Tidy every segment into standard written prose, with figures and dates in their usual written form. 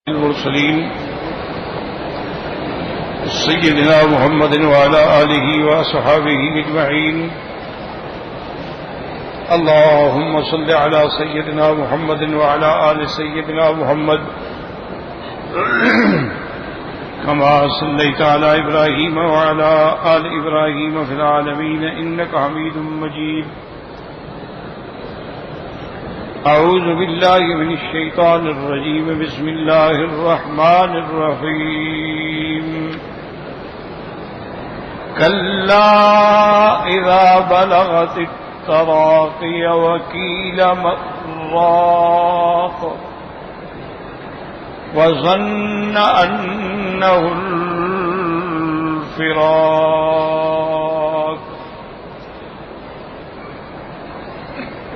المرسلين سيدنا محمد وعلى آله وصحابه أجمعين. اللهم صل على سيدنا محمد وعلى آل سيدنا محمد كما صليت على إبراهيم وعلى آل إبراهيم في العالمين إنك حميد مجيد. أعوذ بالله من الشيطان الرجيم. بسم الله الرحمن الرحيم. كلا إذا بلغت التراقي وقيل راق وظن أنه الفراق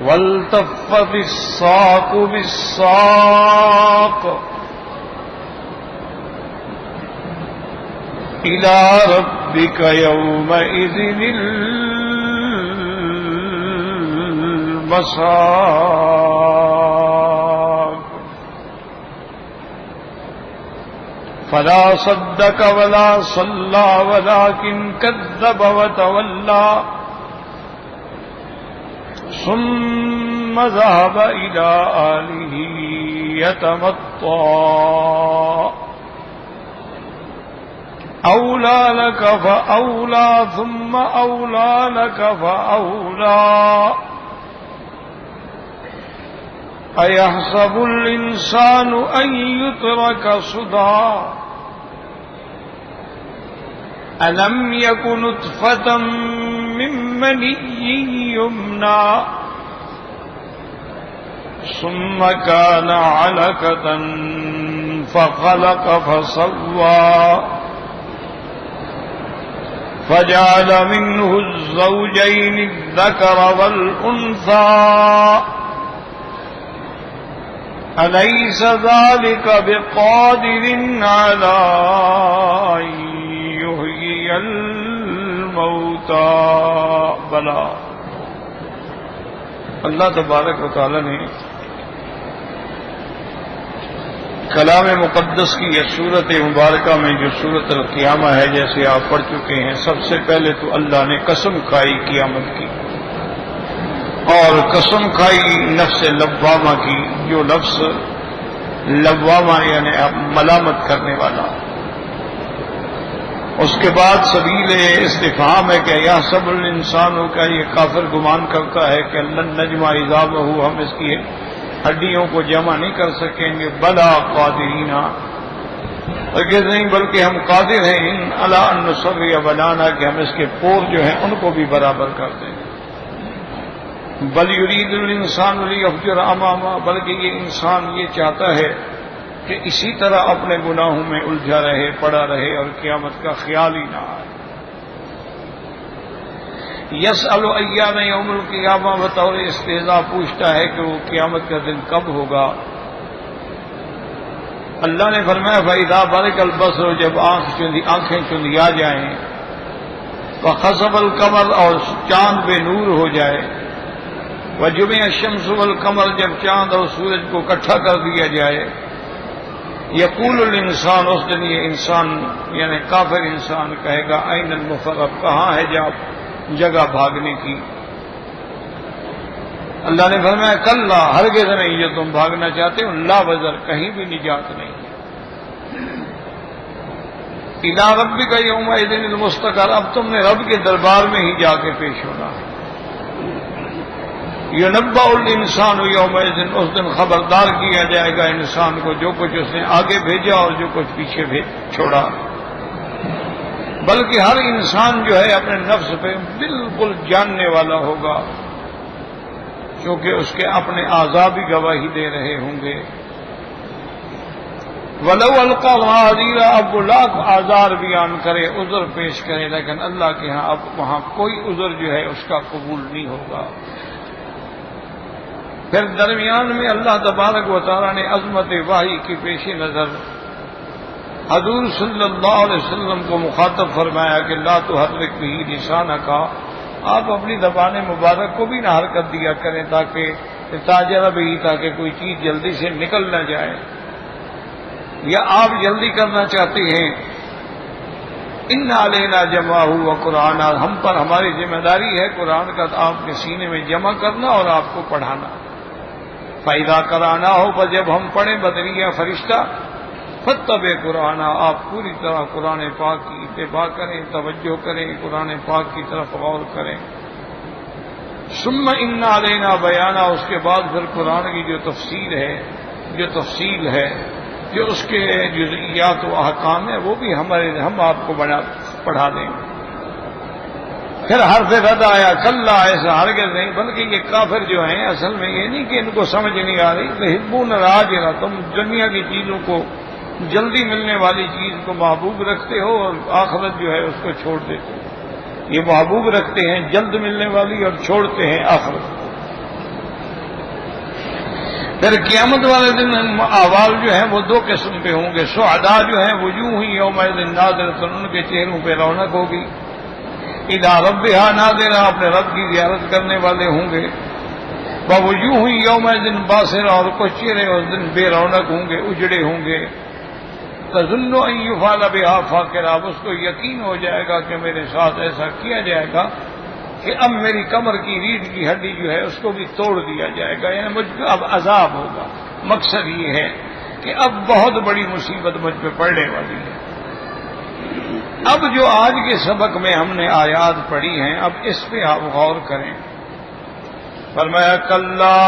والتفت الساق بالساق إلى ربك يومئذ المساق. فلا صدق ولا صلى ولكن كذب وتولى ثم ذهب إلى أهله يتمطى. أولى لك فأولى ثم أولى لك فأولى. أيحسب الإنسان أن يترك سدى ألم يك نطفة من مني يمنى ثم كان علقة فخلق فسوى فجعل منه الزوجين الذكر والأنثى. أليس ذلك بقادر على أن يحيي الموتى؟ بلا. اللہ تبارک و تعالی نے کلام مقدس کی یہ سورت مبارکہ میں جو سورت القیامہ ہے، جیسے آپ پڑھ چکے ہیں، سب سے پہلے تو اللہ نے قسم کھائی قیامت کی، اور قسم کھائی نفس لوامہ کی، جو لفظ لوامہ یعنی ملامت کرنے والا. اس کے بعد سبیل استفہام ہے کہ یا سب الانسانوں کا یہ کافر گمان کرتا ہے کہ لن نجمع عظامہ، ہم اس کی ہڈیوں کو جمع نہیں کر سکیں گے. بلا قادرین، اگر نہیں بلکہ ہم قادر ہیں علی ان نسوی بنانا، کہ ہم اس کے پور جو ہیں ان کو بھی برابر کر دیں. بل یرید الانسان لیفجر امامہ، بلکہ یہ انسان یہ چاہتا ہے کہ اسی طرح اپنے گناہوں میں الجھا رہے، پڑا رہے اور قیامت کا خیال ہی نہ آئے. یسأل ایان یوم القیامہ، بطور استہزاء پوچھتا ہے کہ وہ قیامت کا دن کب ہوگا. اللہ نے فرمایا فإذا برق البصر، جب آنکھیں چندیا جائیں، وخسف القمر، اور چاند بے نور ہو جائے، وجمع الشمس والقمر، جب چاند اور سورج کو اکٹھا کر دیا جائے، یقول الانسان، اس دن یہ انسان یعنی کافر انسان کہے گا این المفر، کہاں ہے جگہ بھاگنے کی. اللہ نے فرمایا کلا، ہرگز نہیں، جو تم بھاگنا چاہتے ہو لا وزر، کہیں بھی نجات نہیں. الی ربک یومئذ المستقر، اب تم نے رب کے دربار میں ہی جا کے پیش ہونا ہے. ینبأ الانسان یومئذ، اس دن خبردار کیا جائے گا انسان کو جو کچھ اس نے آگے بھیجا اور جو کچھ پیچھے چھوڑا. بلکہ ہر انسان جو ہے اپنے نفس پہ بالکل جاننے والا ہوگا، کیونکہ اس کے اپنے اعضاء بھی گواہی دے رہے ہوں گے. ولو القى معاذیرا، اب وہ لاکھ آزار بیان کرے، عذر پیش کرے، لیکن اللہ کے ہاں اب وہاں کوئی عذر جو ہے اس کا قبول نہیں ہوگا. پھر درمیان میں اللہ تبارک و تعالیٰ نے عظمت وحی کی پیش نظر حضور صلی اللہ علیہ وسلم کو مخاطب فرمایا کہ لا تحرک به لسانک، آپ اپنی زبان مبارک کو بھی نہ حرکت دیا کریں تاکہ تاجر بھی، تاکہ کوئی چیز جلدی سے نکل نہ جائے. یا آپ جلدی کرنا چاہتے ہیں؟ ان علینا جمعہ و قرآن، ہم پر ہماری ذمہ داری ہے قرآن کا آپ کے سینے میں جمع کرنا اور آپ کو پڑھانا. فائدہ کرانا ہو بس جب ہم پڑھیں بدریہ فرشتہ، فتبع قرآن، آپ پوری طرح قرآن پاک کی اتباع کریں، توجہ کریں، قرآن پاک کی طرف غور کریں. ثم ان علینا بیانہ، اس کے بعد پھر قرآن کی جو تفسیر ہے، جو اس کے جزئیات و احکام ہے، وہ بھی ہم آپ کو پڑھا دیں گے. پھر حرف رد آیا، کلا، ایسا ہرگز نہیں، بلکہ یہ کافر جو ہیں اصل میں یہ نہیں کہ ان کو سمجھ نہیں آ رہی، تحبون العاجلہ، تم دنیا کی چیزوں کو، جلدی ملنے والی چیز کو محبوب رکھتے ہو اور آخرت جو ہے اس کو چھوڑ دیتے ہو. یہ محبوب رکھتے ہیں جلد ملنے والی اور چھوڑتے ہیں آخرت. پھر قیامت والے دن احوال جو ہیں وہ دو قسم پہ ہوں گے. سعداء جو ہیں وجوہ یومئذ ناظرۃ، ان کے چہروں پہ رونق ہوگی. الی ربہا ناظرہ، اپنے رب کی زیارت کرنے والے ہوں گے. ووجوہ یومئذ باصرہ، اور کچھ چہرے اس دن بے رونق ہوں گے، اجڑے ہوں گے. تظن ان یفعل بہا فاقرہ، اس کو یقین ہو جائے گا کہ میرے ساتھ ایسا کیا جائے گا کہ اب میری کمر کی ریڑھ کی ہڈی جو ہے اس کو بھی توڑ دیا جائے گا، یعنی مجھ پہ اب عذاب ہوگا. مقصد یہ ہے کہ اب بہت بڑی مصیبت مجھ پہ پڑنے والی ہے. اب جو آج کے سبق میں ہم نے آیات پڑھی ہیں، اب اس پہ آپ غور کریں. فرمایا کلا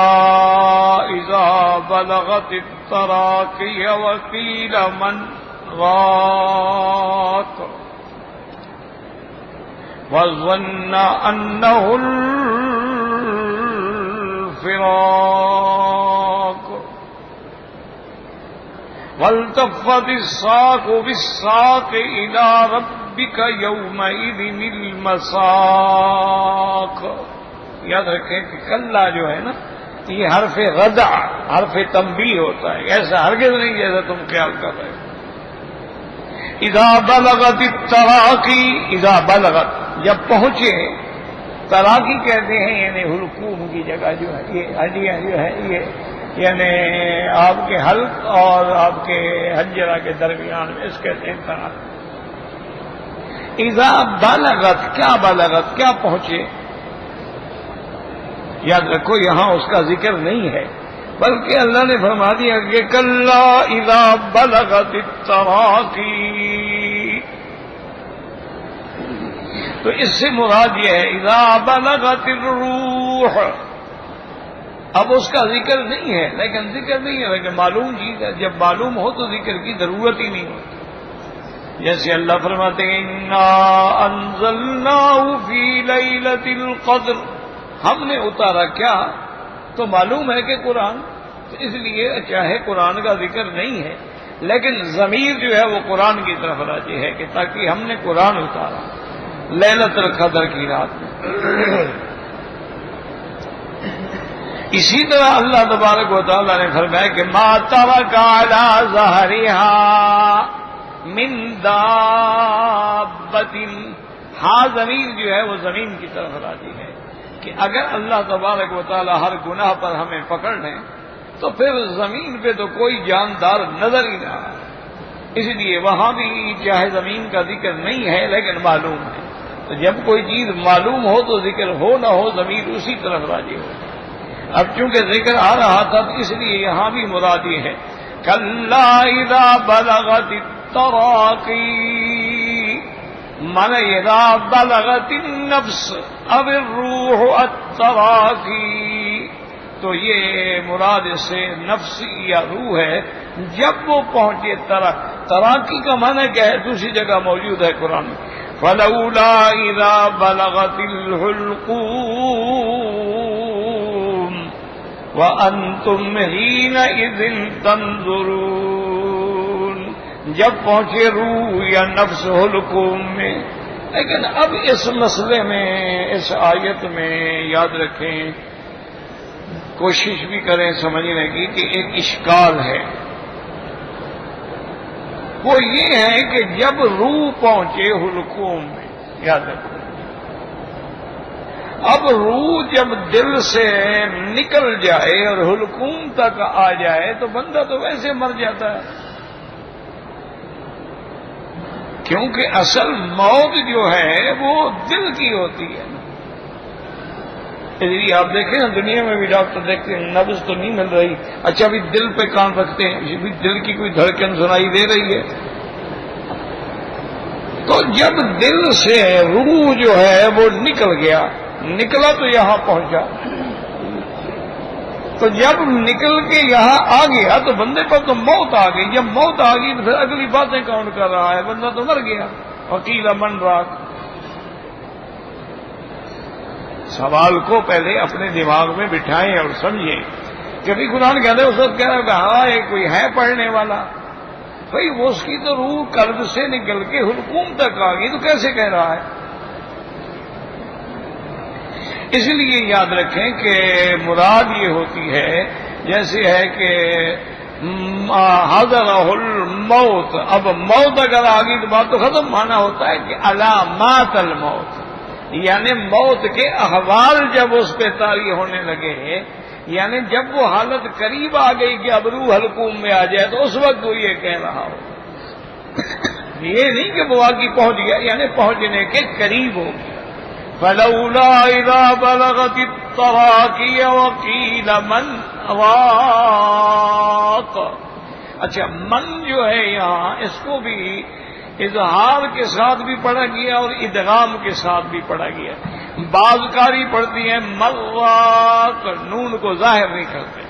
اذا بلغت التراقی وقیل من راق وظن انه الفراق والتفت الساق بالساق الى ربك يومئذ المساق. یاد رکھیں کہ کلا جو ہے نا، یہ حرف ردع، حرف تنبیہ ہوتا ہے، ایسا ہرگز نہیں جیسا تم خیال کر رہے ہو. اذا بلغت التراقی، اذا بلغت، جب پہنچے، تراقی کہتے ہیں یعنی حلقوم کی جگہ جو ہے، یہ ہڈیاں جو ہے یہ یعنی آپ کے حلق اور آپ کے حنجرہ کے درمیان میں، اس کہتے ہیں تراقی. اذا بلغت، کیا بلغت، کیا پہنچے؟ یاد رکھو یہاں اس کا ذکر نہیں ہے، بلکہ اللہ نے فرما دیا کہ کلا اذا بلغت التراقی. تو اس سے مراد یہ ہے اذا بلغت الروح. اب اس کا ذکر نہیں ہے، لیکن ذکر نہیں ہے لیکن معلوم چیز ہے. جب معلوم ہو تو ذکر کی ضرورت ہی نہیں ہوتی. جیسے اللہ فرماتے ہیں انا انزلناہ فی لیلۃ القدر، ہم نے اتارا کیا؟ تو معلوم ہے کہ قرآن، تو اس لیے چاہے قرآن کا ذکر نہیں ہے لیکن ضمیر جو ہے وہ قرآن کی طرف راجع ہے کہ تاکہ ہم نے قرآن اتارا لیلۃ القدر کی رات میں. اسی طرح اللہ تبارک و تعالیٰ نے فرمایا کہ ما ترک علی ظہرہا من دابۃ، ہاں ضمیر جو ہے وہ زمین کی طرف راجع ہے کہ اگر اللہ تبارک و تعالیٰ ہر گناہ پر ہمیں پکڑ لیں تو پھر زمین پہ تو کوئی جاندار نظر ہی نہ آئے. اس لیے وہاں بھی چاہے زمین کا ذکر نہیں ہے لیکن معلوم ہے. تو جب کوئی چیز معلوم ہو تو ذکر ہو نہ ہو ضمیر اسی طرف راجع ہو. اب چونکہ ذکر آ رہا تھا تو اس لیے یہاں بھی مراد یہ ہے کلا اذا بلغت التراقی، من اذا بلغت النفس اب الروح التراقی. تو یہ مراد سے نفس یا روح ہے جب وہ پہنچے تراقی کا معنی کیا ہے؟ دوسری جگہ موجود ہے قرآن میں فلولا اذا بلغت الحلقوم وانتم حینئذ تنظرون. جب پہنچے روح یا نفس حلقوم میں. لیکن اب اس مسئلے میں، اس آیت میں یاد رکھیں، کوشش بھی کریں سمجھنے کی کہ ایک اشکال ہے. وہ یہ ہے کہ جب روح پہنچے حلقوم میں، یاد رکھو، اب روح جب دل سے نکل جائے اور حلقوم تک آ جائے تو بندہ تو ویسے مر جاتا ہے. کیونکہ اصل موت جو ہے وہ دل کی ہوتی ہے. آپ دیکھیں نا دنیا میں بھی ڈاکٹر دیکھتے ہیں نبض تو نہیں مل رہی، اچھا بھی دل پہ کان رکھتے ہیں، بھی دل کی کوئی دھڑکن سنائی دے رہی ہے. تو جب دل سے روح جو ہے وہ نکلا تو یہاں پہنچا، تو جب نکل کے یہاں آ گیا تو بندے پر تو موت آ گئی. جب موت آ گئی تو پھر اگلی باتیں کون کر رہا ہے؟ بندہ تو مر گیا. وکیل من راک. سوال کو پہلے اپنے دماغ میں بٹھائیں اور سمجھیں. کبھی قرآن کہتے ہیں اس وقت کہہ رہا ہاں یہ کوئی ہے پڑھنے والا، بھائی وہ اس کی تو روح قلب سے نکل کے حلقوم تک آ گئی، تو کیسے کہہ رہا ہے؟ اس لیے یاد رکھیں کہ مراد یہ ہوتی ہے جیسے ہے کہ حضرہ الموت. اب موت اگر آ گئی تو بات تو ختم. مانا ہوتا ہے کہ علامات الموت، یعنی موت کے احوال جب اس پہ طاری ہونے لگے، یعنی جب وہ حالت قریب آ گئی کہ اب روح حلقوم میں آ جائے، تو اس وقت وہ یہ کہہ رہا ہو. یہ نہیں کہ وہ آگے پہنچ گیا، یعنی پہنچنے کے قریب ہو گیا. فلولا اذا بلغت التراقی وقیل من راق. اچھا من جو ہے یہاں اس کو بھی اظہار کے ساتھ بھی پڑھا گیا اور ادغام کے ساتھ بھی پڑھا گیا. بعض قاری پڑھتی ہیں مراق، نون کو ظاہر نہیں کرتے،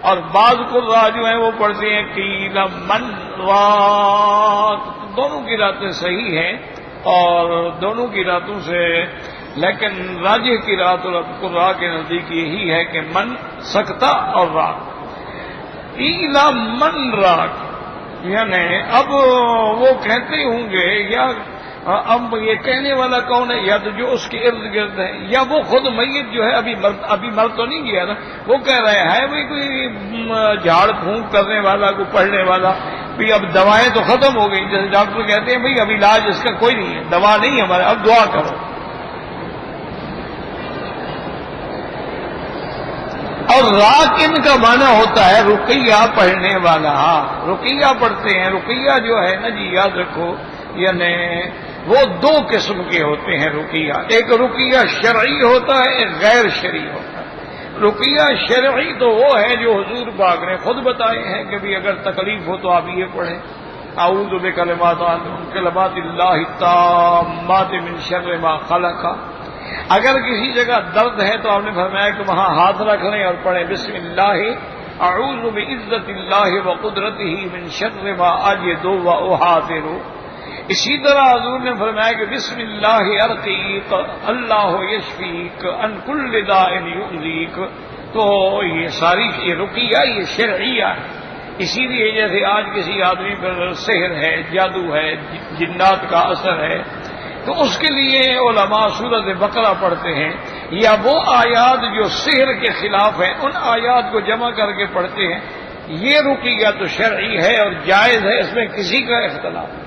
اور بعض قراء جو ہیں وہ پڑھتے ہیں قیل من راق. دونوں کی راتیں صحیح ہیں اور دونوں کی راتوں سے، لیکن راجح کی رات اور قراء کے نزدیک یہی ہے کہ من سکتا اور راق. قیل من راق یعنی اب وہ کہتے ہوں گے یا اب یہ کہنے والا کون ہے؟ یا تو جو اس کے ارد گرد ہے، یا وہ خود میت جو ہے ابھی مر تو نہیں گیا نا، وہ کہہ رہے ہیں بھائی کوئی جھاڑ پھونک کرنے والا، کوئی پڑھنے والا. بھی اب دوائیں تو ختم ہو گئی، جیسے ڈاکٹر کہتے ہیں بھائی اب علاج اس کا کوئی نہیں ہے، دوا نہیں ہے ہمارا، اب دعا کرو. اور راکن کا معنی ہوتا ہے رقیہ پڑھنے والا. رقیہ پڑھتے ہیں. رقیہ جو ہے نا جی یاد رکھو، یعنی وہ دو قسم کے ہوتے ہیں رقیہ. ایک رقیہ شرعی ہوتا ہے، ایک غیر شرعی ہوتا ہے. رقیہ شرعی تو وہ ہے جو حضور پاک نے خود بتائے ہیں کہ بھی اگر تکلیف ہو تو آپ یہ پڑھیں اعوذ بکلمات اللہ التامات من شر ما خلق. اگر کسی جگہ درد ہے تو آپ نے فرمایا کہ وہاں ہاتھ رکھ لیں اور پڑھیں بسم اللہ اعوذ بعزت اللہ وقدرتہ من شر ما اجد واحاذر. اسی طرح حضور نے فرمایا کہ بسم اللہ ارقیک اللہ یشفیک ان کل داء یؤذیک. تو یہ ساری یہ رقیہ یہ شرعیہ ہے. اسی لیے جیسے آج کسی آدمی پر سحر ہے، جادو ہے، جنات کا اثر ہے، تو اس کے لیے علماء سورۃ بقرہ پڑھتے ہیں، یا وہ آیات جو سحر کے خلاف ہیں ان آیات کو جمع کر کے پڑھتے ہیں. یہ رقیہ تو شرعی ہے اور جائز ہے، اس میں کسی کا اختلاف نہیں.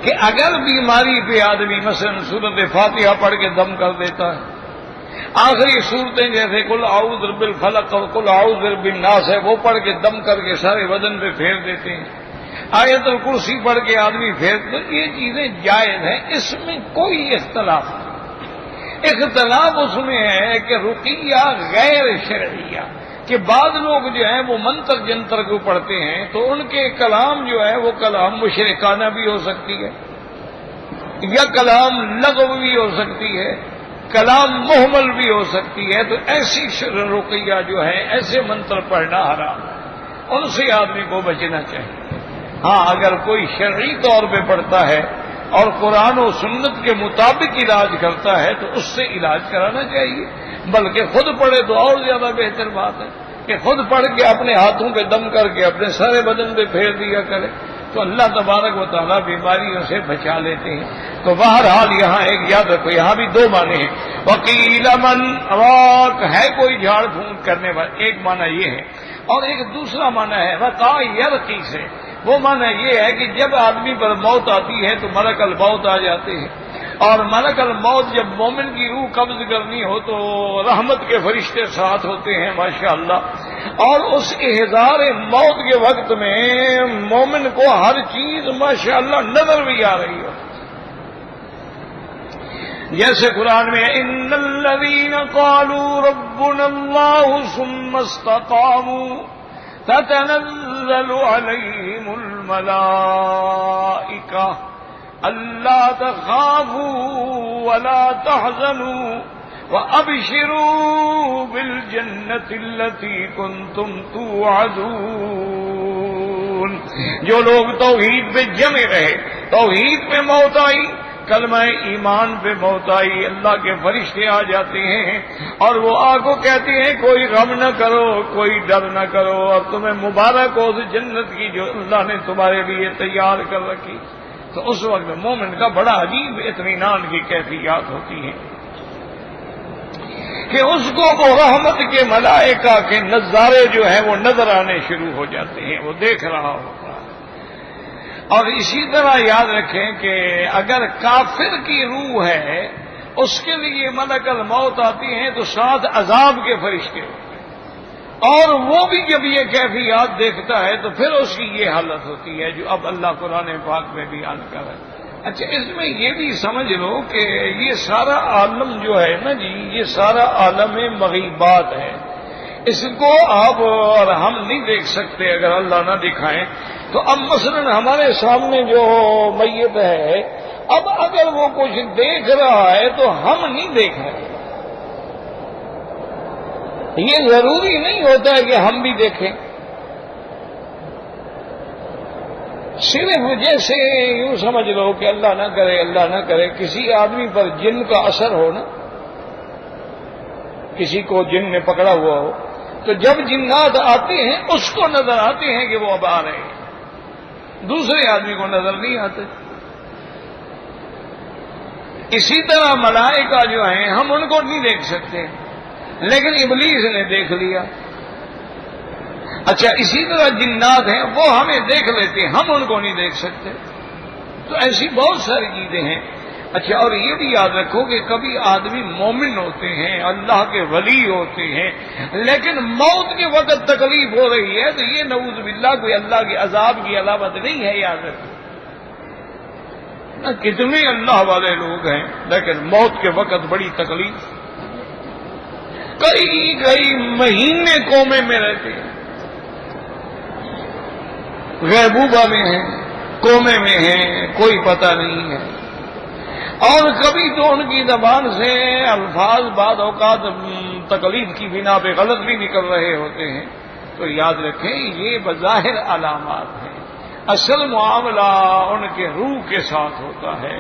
کہ اگر بیماری پہ آدمی مثلا سورۃ فاتحہ پڑھ کے دم کر دیتا ہے، آخری صورتیں جیسے قل اعوذ برب الفلق اور قل اعوذ برب الناس ہے وہ پڑھ کے دم کر کے سارے بدن پہ پھیر دیتے ہیں، آیت الکرسی پڑھ کے آدمی پھیر، تو یہ چیزیں جائز ہیں، اس میں کوئی اختلاف نہیں. اختلاف اس میں ہے کہ رقیہ غیر شرعیہ، کہ بعض لوگ جو ہیں وہ منتر جنتر کو پڑھتے ہیں تو ان کے کلام جو ہے وہ کلام مشرکانہ بھی ہو سکتی ہے، یا کلام لغو بھی ہو سکتی ہے، کلام محمل بھی ہو سکتی ہے. تو ایسی رقیہ جو ہے ایسے منتر پڑھنا حرام ہے، ان سے آدمی کو بچنا چاہیے. ہاں اگر کوئی شرعی طور پہ پڑھتا ہے اور قرآن و سنت کے مطابق علاج کرتا ہے تو اس سے علاج کرانا چاہیے، بلکہ خود پڑھے تو اور زیادہ بہتر بات ہے کہ خود پڑھ کے اپنے ہاتھوں پہ دم کر کے اپنے سارے بدن پہ پھیر دیا کرے تو اللہ تبارک و تعالیٰ بیماریوں سے بچا لیتے ہیں. تو بہرحال یہاں ایک یاد رکھو، یہاں بھی دو معنی ہیں. وقیل من راق ہے کوئی جھاڑ پھونک کرنے والا، ایک معنی یہ ہے، اور ایک دوسرا معنی ہے رقا یرقی سے. وہ معنی یہ ہے کہ جب آدمی پر موت آتی ہے تو ملک الموت آ جاتے ہیں اور ملک الموت جب مومن کی روح قبض کرنی ہو تو رحمت کے فرشتے ساتھ ہوتے ہیں ماشاءاللہ، اور اس احضار موت کے وقت میں مومن کو ہر چیز ماشاءاللہ نظر بھی آ رہی ہو، جیسے قرآن میں ان الذین قالوا ربنا اللہ ثم استقاموا تتنزل علیہم الملائکہ الا تخافوا ولا تحزنوا وابشروا بالجنۃ التي كنتم توعدون۔ جو لوگ توحید پہ جمے رہے، توحید پہ موت آئی، کلمہ ایمان پہ موت آئی، اللہ کے فرشتے آ جاتے ہیں اور وہ آ کو کہتے ہیں کوئی غم نہ کرو، کوئی ڈر نہ کرو، اور تمہیں مبارک ہو اس جنت کی جو اللہ نے تمہارے لیے تیار کر رکھی۔ تو اس وقت مومن کا بڑا عجیب اطمینان کی کیفیات ہوتی ہیں کہ اس کو وہ رحمت کے ملائکہ کے نظارے جو ہیں وہ نظر آنے شروع ہو جاتے ہیں، وہ دیکھ رہا ہوتا ہے۔ اور اسی طرح یاد رکھیں کہ اگر کافر کی روح ہے اس کے لیے ملک الموت آتی ہیں تو ساتھ عذاب کے فرشتے ہوتے ہیں، اور وہ بھی جب یہ کیفیات دیکھتا ہے تو پھر اس کی یہ حالت ہوتی ہے جو اب اللہ قرآن پاک میں بیان کر رہا ہے۔ اچھا، اس میں یہ بھی سمجھ لو کہ یہ سارا عالم جو ہے نا جی، یہ سارا عالم مغیبات ہے، اس کو آپ اور ہم نہیں دیکھ سکتے اگر اللہ نہ دکھائیں۔ تو اب مثلا ہمارے سامنے جو میت ہے، اب اگر وہ کچھ دیکھ رہا ہے تو ہم نہیں دیکھ رہے، یہ ضروری نہیں ہوتا ہے کہ ہم بھی دیکھیں، صرف جیسے یوں سمجھ لو کہ اللہ نہ کرے اللہ نہ کرے کسی آدمی پر جن کا اثر ہو نا، کسی کو جن نے پکڑا ہوا ہو تو جب جنات آتے ہیں اس کو نظر آتے ہیں کہ وہ اب آ رہے ہیں، دوسرے آدمی کو نظر نہیں آتے۔ اسی طرح ملائکہ جو ہیں ہم ان کو نہیں دیکھ سکتے لیکن ابلیس نے دیکھ لیا۔ اچھا، اسی طرح جنات ہیں وہ ہمیں دیکھ لیتے ہیں، ہم ان کو نہیں دیکھ سکتے۔ تو ایسی بہت ساری چیزیں ہیں۔ اچھا، اور یہ بھی یاد رکھو کہ کبھی آدمی مومن ہوتے ہیں، اللہ کے ولی ہوتے ہیں، لیکن موت کے وقت تکلیف ہو رہی ہے تو یہ نعوذ باللہ کوئی اللہ کے عذاب کی علامت نہیں ہے، یاد رکھو۔ کتنے اللہ والے لوگ ہیں لیکن موت کے وقت بڑی تکلیف، کئی مہینے کومے میں رہتے ہیں، غیبوبہ میں ہیں، کومے میں ہیں، کوئی پتہ نہیں ہے، اور کبھی تو ان کی زبان سے الفاظ بعض اوقات تکلیف کی بنا پہ غلط بھی نکل رہے ہوتے ہیں۔ تو یاد رکھیں یہ بظاہر علامات ہیں، اصل معاملہ ان کے روح کے ساتھ ہوتا ہے،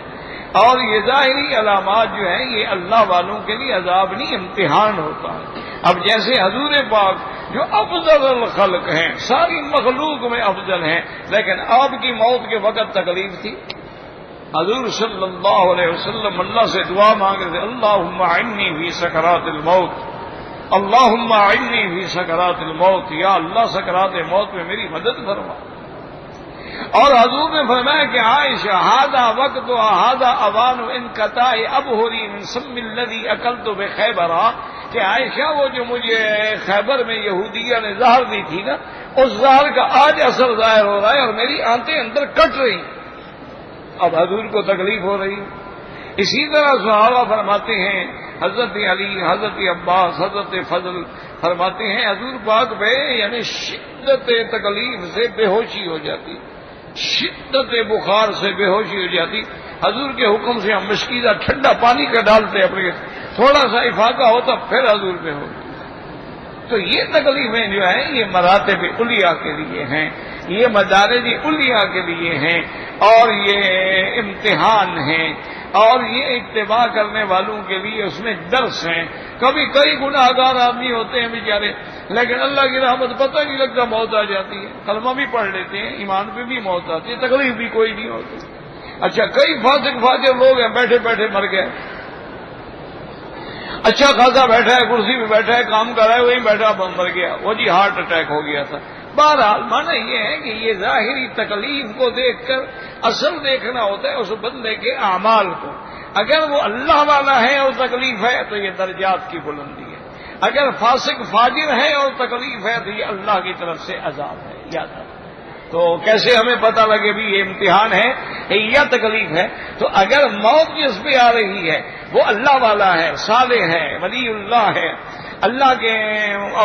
اور یہ ظاہری علامات جو ہیں یہ اللہ والوں کے لیے عذاب نہیں، امتحان ہوتا ہے۔ اب جیسے حضور پاک جو افضل الخلق ہیں، ساری مخلوق میں افضل ہیں، لیکن آپ کی موت کے وقت تکلیف تھی، حضور صلی اللہ علیہ وسلم اللہ سے دعا مانگ رہے تھے، اللہم اعنی فی سکرات الموت، اللہم اعنی فی سکرات الموت، یا اللہ سکرات موت میں میری مدد فرما۔ اور حضور نے فرمایا کہ عائشہ ھذا وقت و ھذا اوان انقطاع ابہری من سم الذی اکلت بخیبر، کہ عائشہ وہ جو مجھے خیبر میں یہودیہ نے زہر دی تھی نا، اس زہر کا آج اثر ظاہر ہو رہا ہے اور میری آنتیں اندر کٹ رہی ہیں، اب حضور کو تکلیف ہو رہی ہے۔ اسی طرح صحابہ فرماتے ہیں، حضرت علی، حضرت عباس، حضرت فضل فرماتے ہیں حضور پاک پہ یعنی شدت تکلیف سے بے ہوشی ہو جاتی، شدت بخار سے بے ہوشی ہو جاتی، حضور کے حکم سے ہم مشکیزہ ٹھنڈا پانی کا ڈالتے اپنے، تھوڑا سا افاقہ ہوتا پھر حضور پہ ہوتی۔ تو یہ تکلیفیں جو ہیں یہ مراتب علیٰ کے لیے ہیں، یہ مدارج علیٰ کے لیے ہیں، اور یہ امتحان ہیں، اور یہ اتباع کرنے والوں کے لیے اس میں درس ہیں۔ کبھی کئی گناہ گار آدمی ہوتے ہیں بیچارے، لیکن اللہ کی رحمت پتہ نہیں لگتا موت آ جاتی ہے، کلمہ بھی پڑھ لیتے ہیں، ایمان پہ بھی موت آتی ہے، تکلیف بھی کوئی نہیں ہوتی۔ اچھا، کئی فاسق فاجر لوگ ہیں بیٹھے بیٹھے مر گئے، اچھا خاصا بیٹھا ہے، کرسی پہ بیٹھا ہے، کام کر رہا ہے، وہیں بیٹھا مر گیا، وہ جی ہارٹ اٹیک ہو گیا تھا۔ بہرحال معنی یہ ہے کہ یہ ظاہری تکلیف کو دیکھ کر اصل دیکھنا ہوتا ہے اس بندے کے اعمال کو۔ اگر وہ اللہ والا ہے اور تکلیف ہے تو یہ درجات کی بلندی ہے، اگر فاسق فاجر ہے اور تکلیف ہے تو یہ اللہ کی طرف سے عذاب ہے، یاد رکھیں۔ تو کیسے ہمیں پتہ لگے بھی یہ امتحان ہے یا تکلیف ہے؟ تو اگر موت جس پہ آ رہی ہے وہ اللہ والا ہے، صالح ہے، ولی اللہ ہے، اللہ کے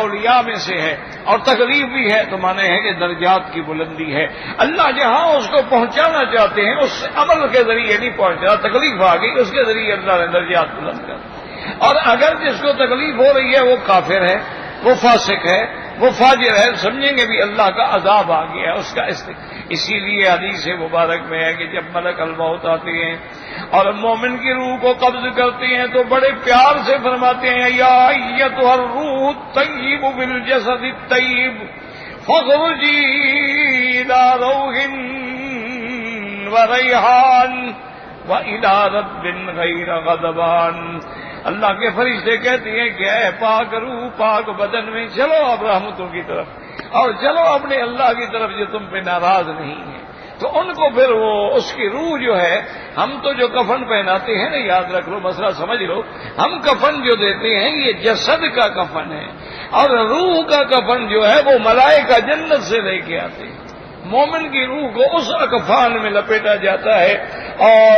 اولیاء میں سے ہے اور تکلیف بھی ہے، تو مانے ہے کہ درجات کی بلندی ہے۔ اللہ جہاں اس کو پہنچانا چاہتے ہیں اس عمل کے ذریعے نہیں پہنچا، تکلیف آ گئی اس کے ذریعے اللہ نے درجات بلند کر۔ اور اگر جس کو تکلیف ہو رہی ہے وہ کافر ہے، وہ فاسق ہے، وہ فاجر ہے، سمجھیں گے بھی اللہ کا عذاب آ گیا اس کا۔ اسی لیے حدیث مبارک میں ہے کہ جب ملک الموت آتے ہیں اور مومن کی روح کو قبض کرتے ہیں تو بڑے پیار سے فرماتے ہیں یا ایتھا الروح الطیب بالجسد الطیب فاخرجی الی روح وریحان وإلی رب غیر غضبان۔ اللہ کے فرشتے کہتے ہیں کہ اے پاک روح، پاک بدن میں چلو اب رحمتوں کی طرف، اور چلو اپنے اللہ کی طرف جو تم پہ ناراض نہیں ہے۔ تو ان کو پھر وہ اس کی روح جو ہے، ہم تو جو کفن پہناتے ہیں نا، یاد رکھ لو مسئلہ سمجھ لو، ہم کفن جو دیتے ہیں یہ جسد کا کفن ہے، اور روح کا کفن جو ہے وہ ملائکہ جنت سے لے کے آتے ہیں۔ مومن کی روح کو اس اکفان میں لپیٹا جاتا ہے اور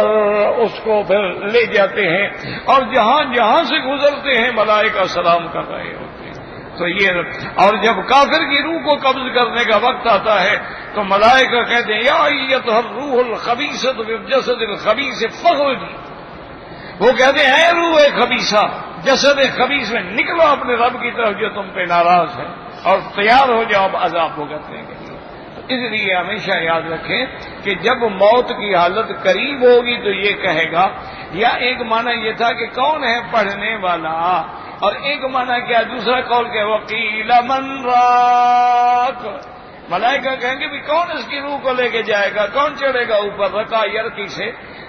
اس کو پھر لے جاتے ہیں، اور جہاں جہاں سے گزرتے ہیں ملائکہ سلام کر رہے ہوتے ہیں۔ تو یہ، اور جب کافر کی روح کو قبض کرنے کا وقت آتا ہے تو ملائکہ کہتے ہیں یا ایتھا الروح الخبیثۃ بالجسد الخبیث فاخرجی۔ وہ کہتے ہیں اے روح خبیثہ، جسد خبیث میں نکلو اپنے رب کی طرف جو تم پہ ناراض ہے، اور تیار ہو جاؤ اب عذاب بھگتنے کے لیے۔ اس لیے ہمیشہ یاد رکھیں کہ جب موت کی حالت قریب ہوگی تو یہ کہے گا، یا ایک معنی یہ تھا کہ کون ہے پڑھنے والا، اور ایک معنی کیا دوسرا قول کہ وقیل من راق، ملائکہ کہیں گے بھی کون اس کی روح کو لے کے جائے گا، کون چڑھے گا اوپر رقا یرقی سے،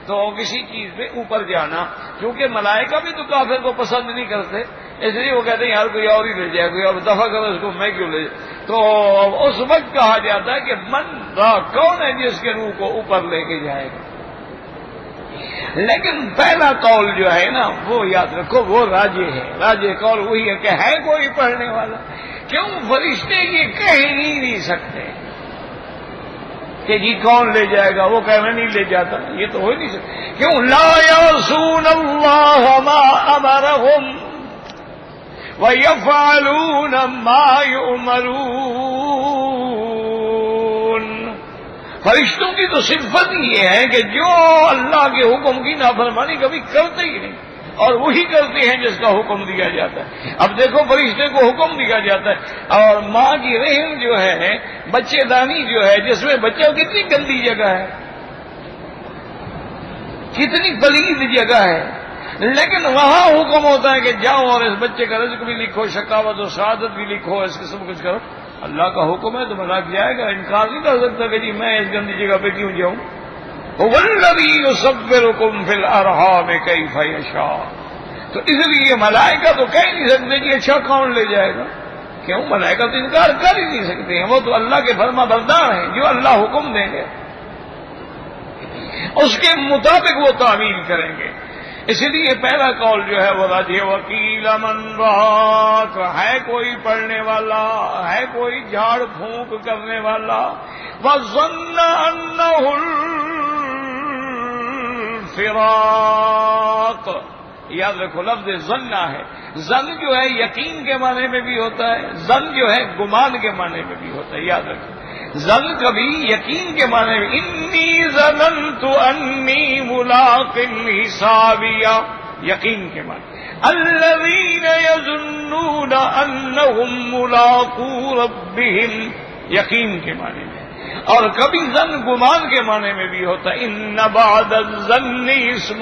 تو کسی چیز پہ اوپر جانا، کیونکہ ملائکہ بھی تو کافر کو پسند نہیں کرتے، اس لیے وہ کہتے ہیں یار کوئی اور ہی لے جائے، کوئی اور دفع کرو اس کو، میں کیوں لے جائے۔ تو اس وقت کہا جاتا ہے کہ من راق، کون ہے جس کے روح کو اوپر لے کے جائے گا۔ لیکن پہلا قول جو ہے نا وہ یاد رکھو وہ راجح ہے، راجح قول وہی ہے کہ ہے کوئی پڑھنے والا۔ کیوں؟ فرشتے یہ کہہ ہی نہیں سکتے کہ جی کون لے جائے گا، وہ کہ میں نہیں لے جاتا، یہ تو ہو ہی نہیں سکتا۔ کیوں؟ لا یعصون اللہ ما امرہم ویفعلون ما یؤمرون۔ فرشتوں کی تو صفت یہ ہے کہ جو اللہ کے حکم کی نافرمانی کبھی کرتے ہی نہیں، اور وہی کرتے ہیں جس کا حکم دیا جاتا ہے۔ اب دیکھو فرشتے کو حکم دیا جاتا ہے، اور ماں کی رحم جو ہے، بچے دانی جو ہے جس میں بچہ، کتنی گندی جگہ ہے، کتنی پلید جگہ ہے، لیکن وہاں حکم ہوتا ہے کہ جاؤ اور اس بچے کا رزق بھی لکھو، شقاوت و سعادت بھی لکھو، اس قسم کچھ کرو۔ اللہ کا حکم ہے تو مذاق جائے گا، انکار نہیں کر سکتا کہ جی میں اس گندی جگہ پہ کیوں جاؤں۔ وَالَّذِي يُصَوِّرُكُمْ فِي الْأَرْحَامِ كَيْفَ يَشَاءُ۔ تو اس لیے ملائکہ تو کہہ نہیں سکتے کہ اچھا کون لے جائے گا، کیوں؟ ملائکہ تو انکار کر ہی نہیں سکتے ہیں، وہ تو اللہ کے فرما بردار ہیں، جو اللہ حکم دیں گے اس کے مطابق وہ تعمیل کریں گے۔ اس لیے پہلا قول جو ہے وہ راجح وکیل من راق، ہے کوئی پڑھنے والا، ہے کوئی جھاڑ پھونک کرنے والا، وَظَنَّ أَنَّهُ الْفِرَاقُ۔ یاد رکھو لفظ ظن ہے، ظن جو ہے یقین کے معنی میں بھی ہوتا ہے، ظن جو ہے گمان کے معنی میں بھی ہوتا ہے، یاد رکھو ظن کبھی یقین کے معنی میں، انی ظننت انی ملاق حسابیہ، یقین کے معنی، الذین یظنون انہم ملاقو ربہم، یقین کے معنی میں، اور کبھی ظن گمان کے معنی میں بھی ہوتا ہے، ان بعد الظن اسم،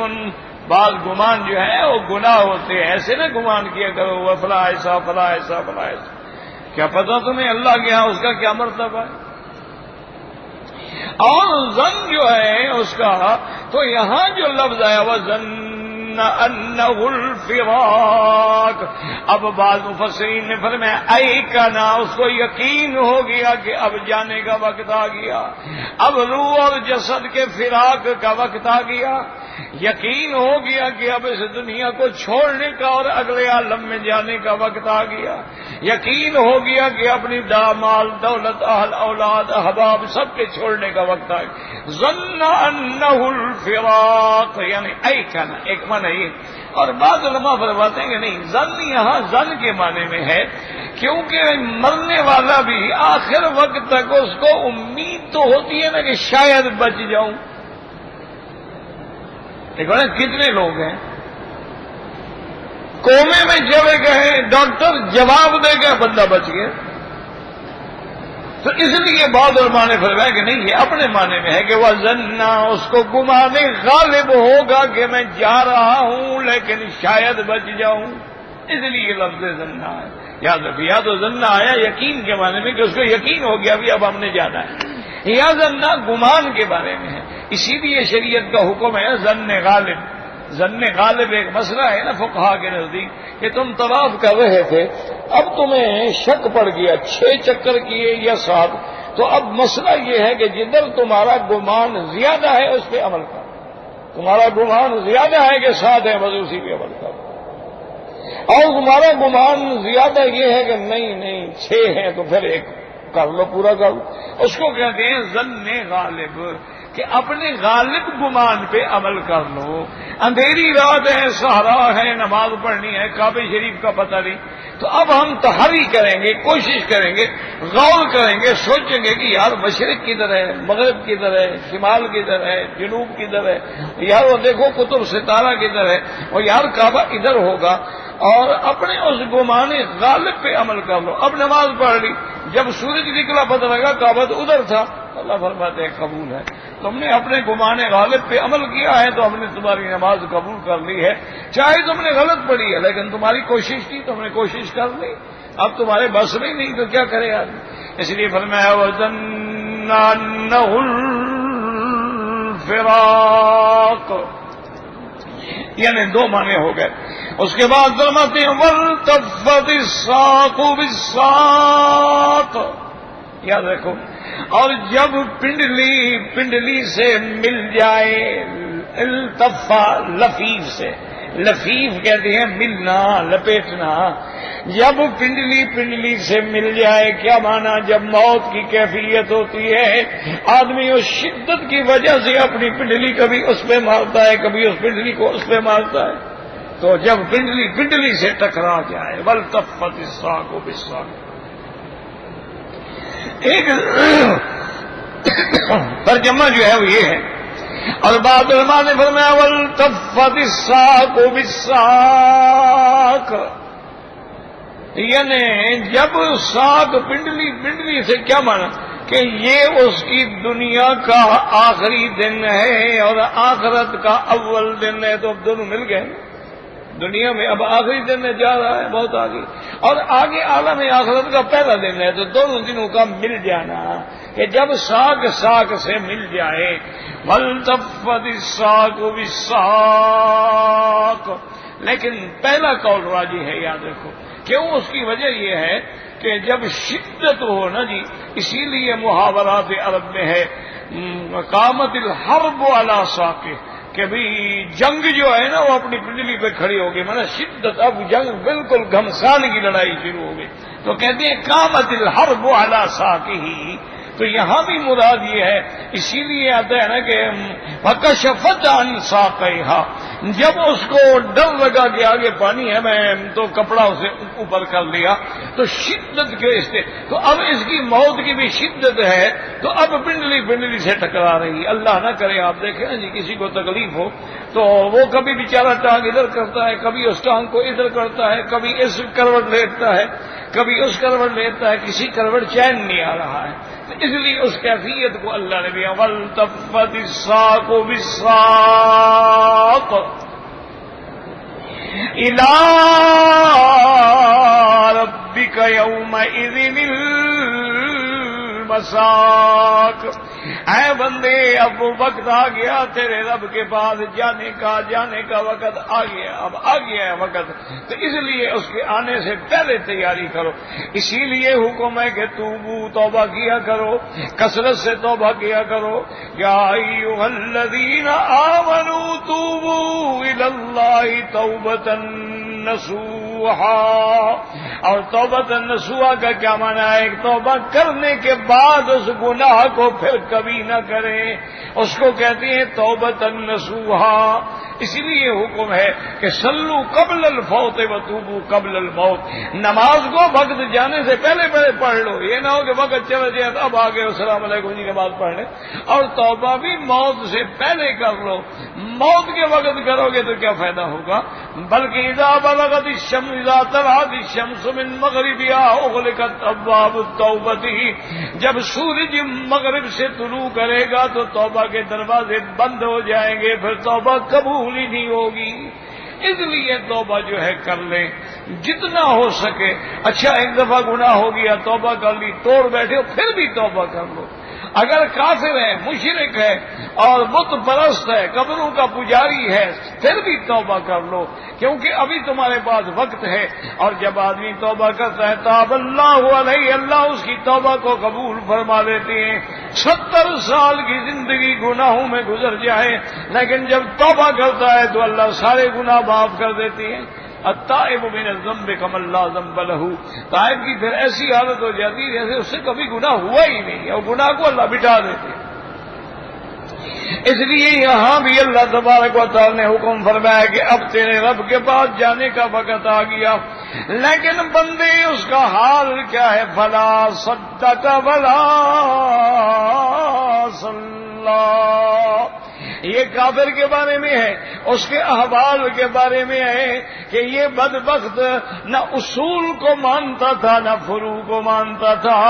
بعض گمان جو ہے وہ گناہ ہوتے ہیں، ایسے نہ گمان کیا کرو وہ فلاں ایسا فلاں ایسا فلاں ایسا، کیا پتا تمہیں اللہ کے ہاں اس کا کیا مرتبہ ہے۔ اور ظن جو ہے اس کا، تو یہاں جو لفظ آیا وہ ظن انہ الفراق، اب بعض مفسرین نے فرمایا ایقنا، اس کو یقین ہو گیا کہ اب جانے کا وقت آ گیا، اب روح اور جسد کے فراق کا وقت آ گیا، یقین ہو گیا کہ اب اس دنیا کو چھوڑنے کا اور اگلے عالم میں جانے کا وقت آ گیا. یقین ہو گیا کہ اپنی مال دولت اہل اولاد احباب سب کے چھوڑنے کا وقت آ گیا. ظن انہ الفراق یعنی ایقن ایک معنی یہ. اور بعض علماء فرماتے ہیں کہ نہیں، ظن یہاں ظن کے معنی میں ہے، کیونکہ مرنے والا بھی آخر وقت تک اس کو امید تو ہوتی ہے نا کہ شاید بچ جاؤں. کتنے لوگ ہیں کومے میں چلے گئے، ڈاکٹر جواب دے گیا بندہ بچ گیا. تو اس لیے بعض علماء نے فرمایا کہ نہیں، یہ اپنے معنی میں ہے کہ وہ ظنّا اس کو گمانے غالب ہوگا کہ میں جا رہا ہوں لیکن شاید بچ جاؤں، اس لیے لفظ ظنّا ہے. یاد رکھیے، یا تو ظنّا آیا یقین کے معنی میں کہ اس کو یقین ہو گیا ابھی اب ہم نے جانا ہے، یا ظنّا گمان کے بارے میں ہے. اسی لیے شریعت کا حکم ہے ظن غالب. ظن غالب ایک مسئلہ ہے نا فقہا کے نزدیک کہ تم طواف کر رہے تھے، اب تمہیں شک پڑ گیا 6 چکر کیے یا 7، تو اب مسئلہ یہ ہے کہ جدھر تمہارا گمان زیادہ ہے اس پہ عمل کرو. تمہارا گمان زیادہ ہے کہ 7 ہے بس اسی پہ عمل کرو، اور تمہارا گمان زیادہ یہ ہے کہ نہیں 6 ہیں تو پھر 1 کر لو، پورا کر لو. اس کو کہتے ہیں ظن غالب، کہ اپنے غالب گمان پہ عمل کر لو. اندھیری رات ہے، سہرا ہے، نماز پڑھنی ہے، کعبہ شریف کا پتہ نہیں، تو اب ہم تحری کریں گے، کوشش کریں گے، غور کریں گے، سوچیں گے کہ یار مشرق کدھر ہے، مغرب کدھر ہے، شمال کدھر ہے، جنوب کدھر ہے، یار وہ دیکھو قطب ستارہ کدھر ہے، اور یار کعبہ ادھر ہوگا، اور اپنے اس گمان غالب پہ عمل کر لو. اب نماز پڑھ لی، جب سورج نکلا پتہ لگا کعبہ تو ادھر تھا، اللہ فرماتے ہیں قبول ہے. تم نے اپنے گمان غالب پہ عمل کیا ہے تو ہم نے تمہاری نماز قبول کر لی ہے، چاہے تم نے غلط پڑھی ہے لیکن تمہاری کوشش کی، تم نے کوشش کر لی. اب تمہارے بس میں نہیں تو کیا کرے آدمی. اس لیے فرمایا وَظَنَّ أَنَّهُ الْفِرَاقُ، یعنی 2 معنی ہو گئے. اس کے بعد فرماتے ہیں وَالْتَفَّتِ السَّاقُ بِالسَّاقِ، یاد رکھو. اور جب پنڈلی سے مل جائے، التفا لفیف سے، لفیف کہتے ہیں ملنا، لپیٹنا. جب پنڈلی سے مل جائے، کیا مانا؟ جب موت کی کیفیت ہوتی ہے، آدمی اس شدت کی وجہ سے اپنی پنڈلی کبھی اس پہ مارتا ہے، کبھی اس پنڈلی کو اس پہ مارتا ہے. تو جب پنڈلی سے ٹکرا جائے، والتفت الساق بالساق. ایک ترجمہ جو ہے وہ یہ ہے، اور بعض علماء نے فرمایا والتفت الساق بالساق، یعنی جب ساق پنڈلی سے کیا مانا کہ یہ اس کی دنیا کا آخری دن ہے اور آخرت کا اول دن ہے، تو اب دونوں مل گئے. دنیا میں اب آخری دن میں جا رہا ہے بہت آگے، اور آگے عالم آخرت کا پہلا دن ہے، تو دونوں دنوں کا مل جانا کہ جب ساق سے مل جائے. والتفت الساق بالساق، لیکن پہلا قول راجح ہے، یاد رکھو. کیوں؟ اس کی وجہ یہ ہے کہ جب شدت ہو نا جی، اسی لیے محاورات عرب میں ہے قامت الحرب علی ساقہ، کہ بھی جنگ جو ہے نا وہ اپنی پنڈلی پہ کھڑی ہو گئی، مانا شدت، اب جنگ بالکل گھمسان کی لڑائی شروع ہو گئی. تو کہتے ہیں قامت الحرب علی ساقہ. تو یہاں بھی مراد یہ ہے، اسی لیے آتا ہے نا کہ فکشفت عن ساقیہا، جب اس کو ڈر لگا کہ آگے پانی ہے، میں تو کپڑا اسے اوپر کر لیا. تو شدت کے تو اب اس کی موت کی بھی شدت ہے، تو اب پنڈلی سے ٹکرا رہی. اللہ نہ کرے، آپ دیکھیں نا جی کسی کو تکلیف ہو تو وہ کبھی بیچارہ ٹانگ ادھر کرتا ہے، کبھی اس ٹانگ کو ادھر کرتا ہے، کبھی اس کروٹ لیٹتا ہے، کبھی اس کروٹ لیٹتا ہے، کسی کروٹ چین نہیں آ رہا ہے. تو اس لیے اس کیفیت کو اللہ نے بھی والتفت الساق بالساق إِلَىٰ رَبِّكَ يَوْمَئِذٍ المساق. اے بندے اب وہ وقت آ گیا تیرے رب کے پاس جانے کا وقت آ گیا. اب آ گیا ہے وقت تو اس لیے اس کے آنے سے پہلے تیاری کرو. اسی لیے حکم ہے کہ توبہ کیا کرو, کثرت سے توبہ کیا کرو. یا ایھا الذین آمنوا توبوا الی اللہ توبۃ نصوحا. اور توبۃ نصوحا کا کیا معنی ہے؟ ایک توبہ کرنے کے بعد اس گناہ کو پھر کبھی نہ کریں, اس کو کہتے ہیں توبۃ نصوحا. اسی لیے حکم ہے کہ صلو قبل الفوت وتوبوا قبل الموت. نماز کو وقت جانے سے پہلے پڑھ لو, یہ نہ ہو کہ وقت چلا جائے اب آگے السلام علیکم جی نماز پڑھ لیں. اور توبہ بھی موت سے پہلے کر لو. موت کے وقت کرو گے تو کیا فائدہ ہوگا؟ بلکہ اذا بلغت الشمس اذا طلعت الشمس من مغربها اغلقت ابواب التوبۃ. جب سورج مغرب سے طلوع کرے گا تو توبہ کے دروازے بند ہو جائیں گے, پھر توبہ قبول ہی نہیں ہوگی. اس لیے توبہ جو ہے کر لیں جتنا ہو سکے. اچھا ایک دفعہ گناہ ہو گیا توبہ کر لی, توڑ بیٹھے ہو پھر بھی توبہ کر لو. اگر کافر ہے, مشرک ہے اور بت پرست ہے, قبروں کا پجاری ہے, پھر بھی توبہ کر لو, کیونکہ ابھی تمہارے پاس وقت ہے. اور جب آدمی توبہ کرتا ہے تاب اللہ علیہ, اللہ اس کی توبہ کو قبول فرما لیتے ہیں. 70 سال کی زندگی گناہوں میں گزر جائے لیکن جب توبہ کرتا ہے تو اللہ سارے گناہ معاف کر دیتے ہیں. التائب من الذنب کمن لا ذنب له. تائب کی پھر ایسی حالت ہو جاتی ہے جیسے اس سے کبھی گناہ ہوا ہی نہیں, اور گناہ کو اللہ مٹا دیتے. اس لیے یہاں بھی اللہ تبارک و تعالی نے حکم فرمایا کہ اب تیرے رب کے پاس جانے کا وقت آ گیا. لیکن بندے اس کا حال کیا ہے؟ فلا صدق ولا صلی. یہ کافر کے بارے میں ہے, اس کے احوال کے بارے میں ہے کہ یہ بدبخت نہ اصول کو مانتا تھا نہ فروع کو مانتا تھا.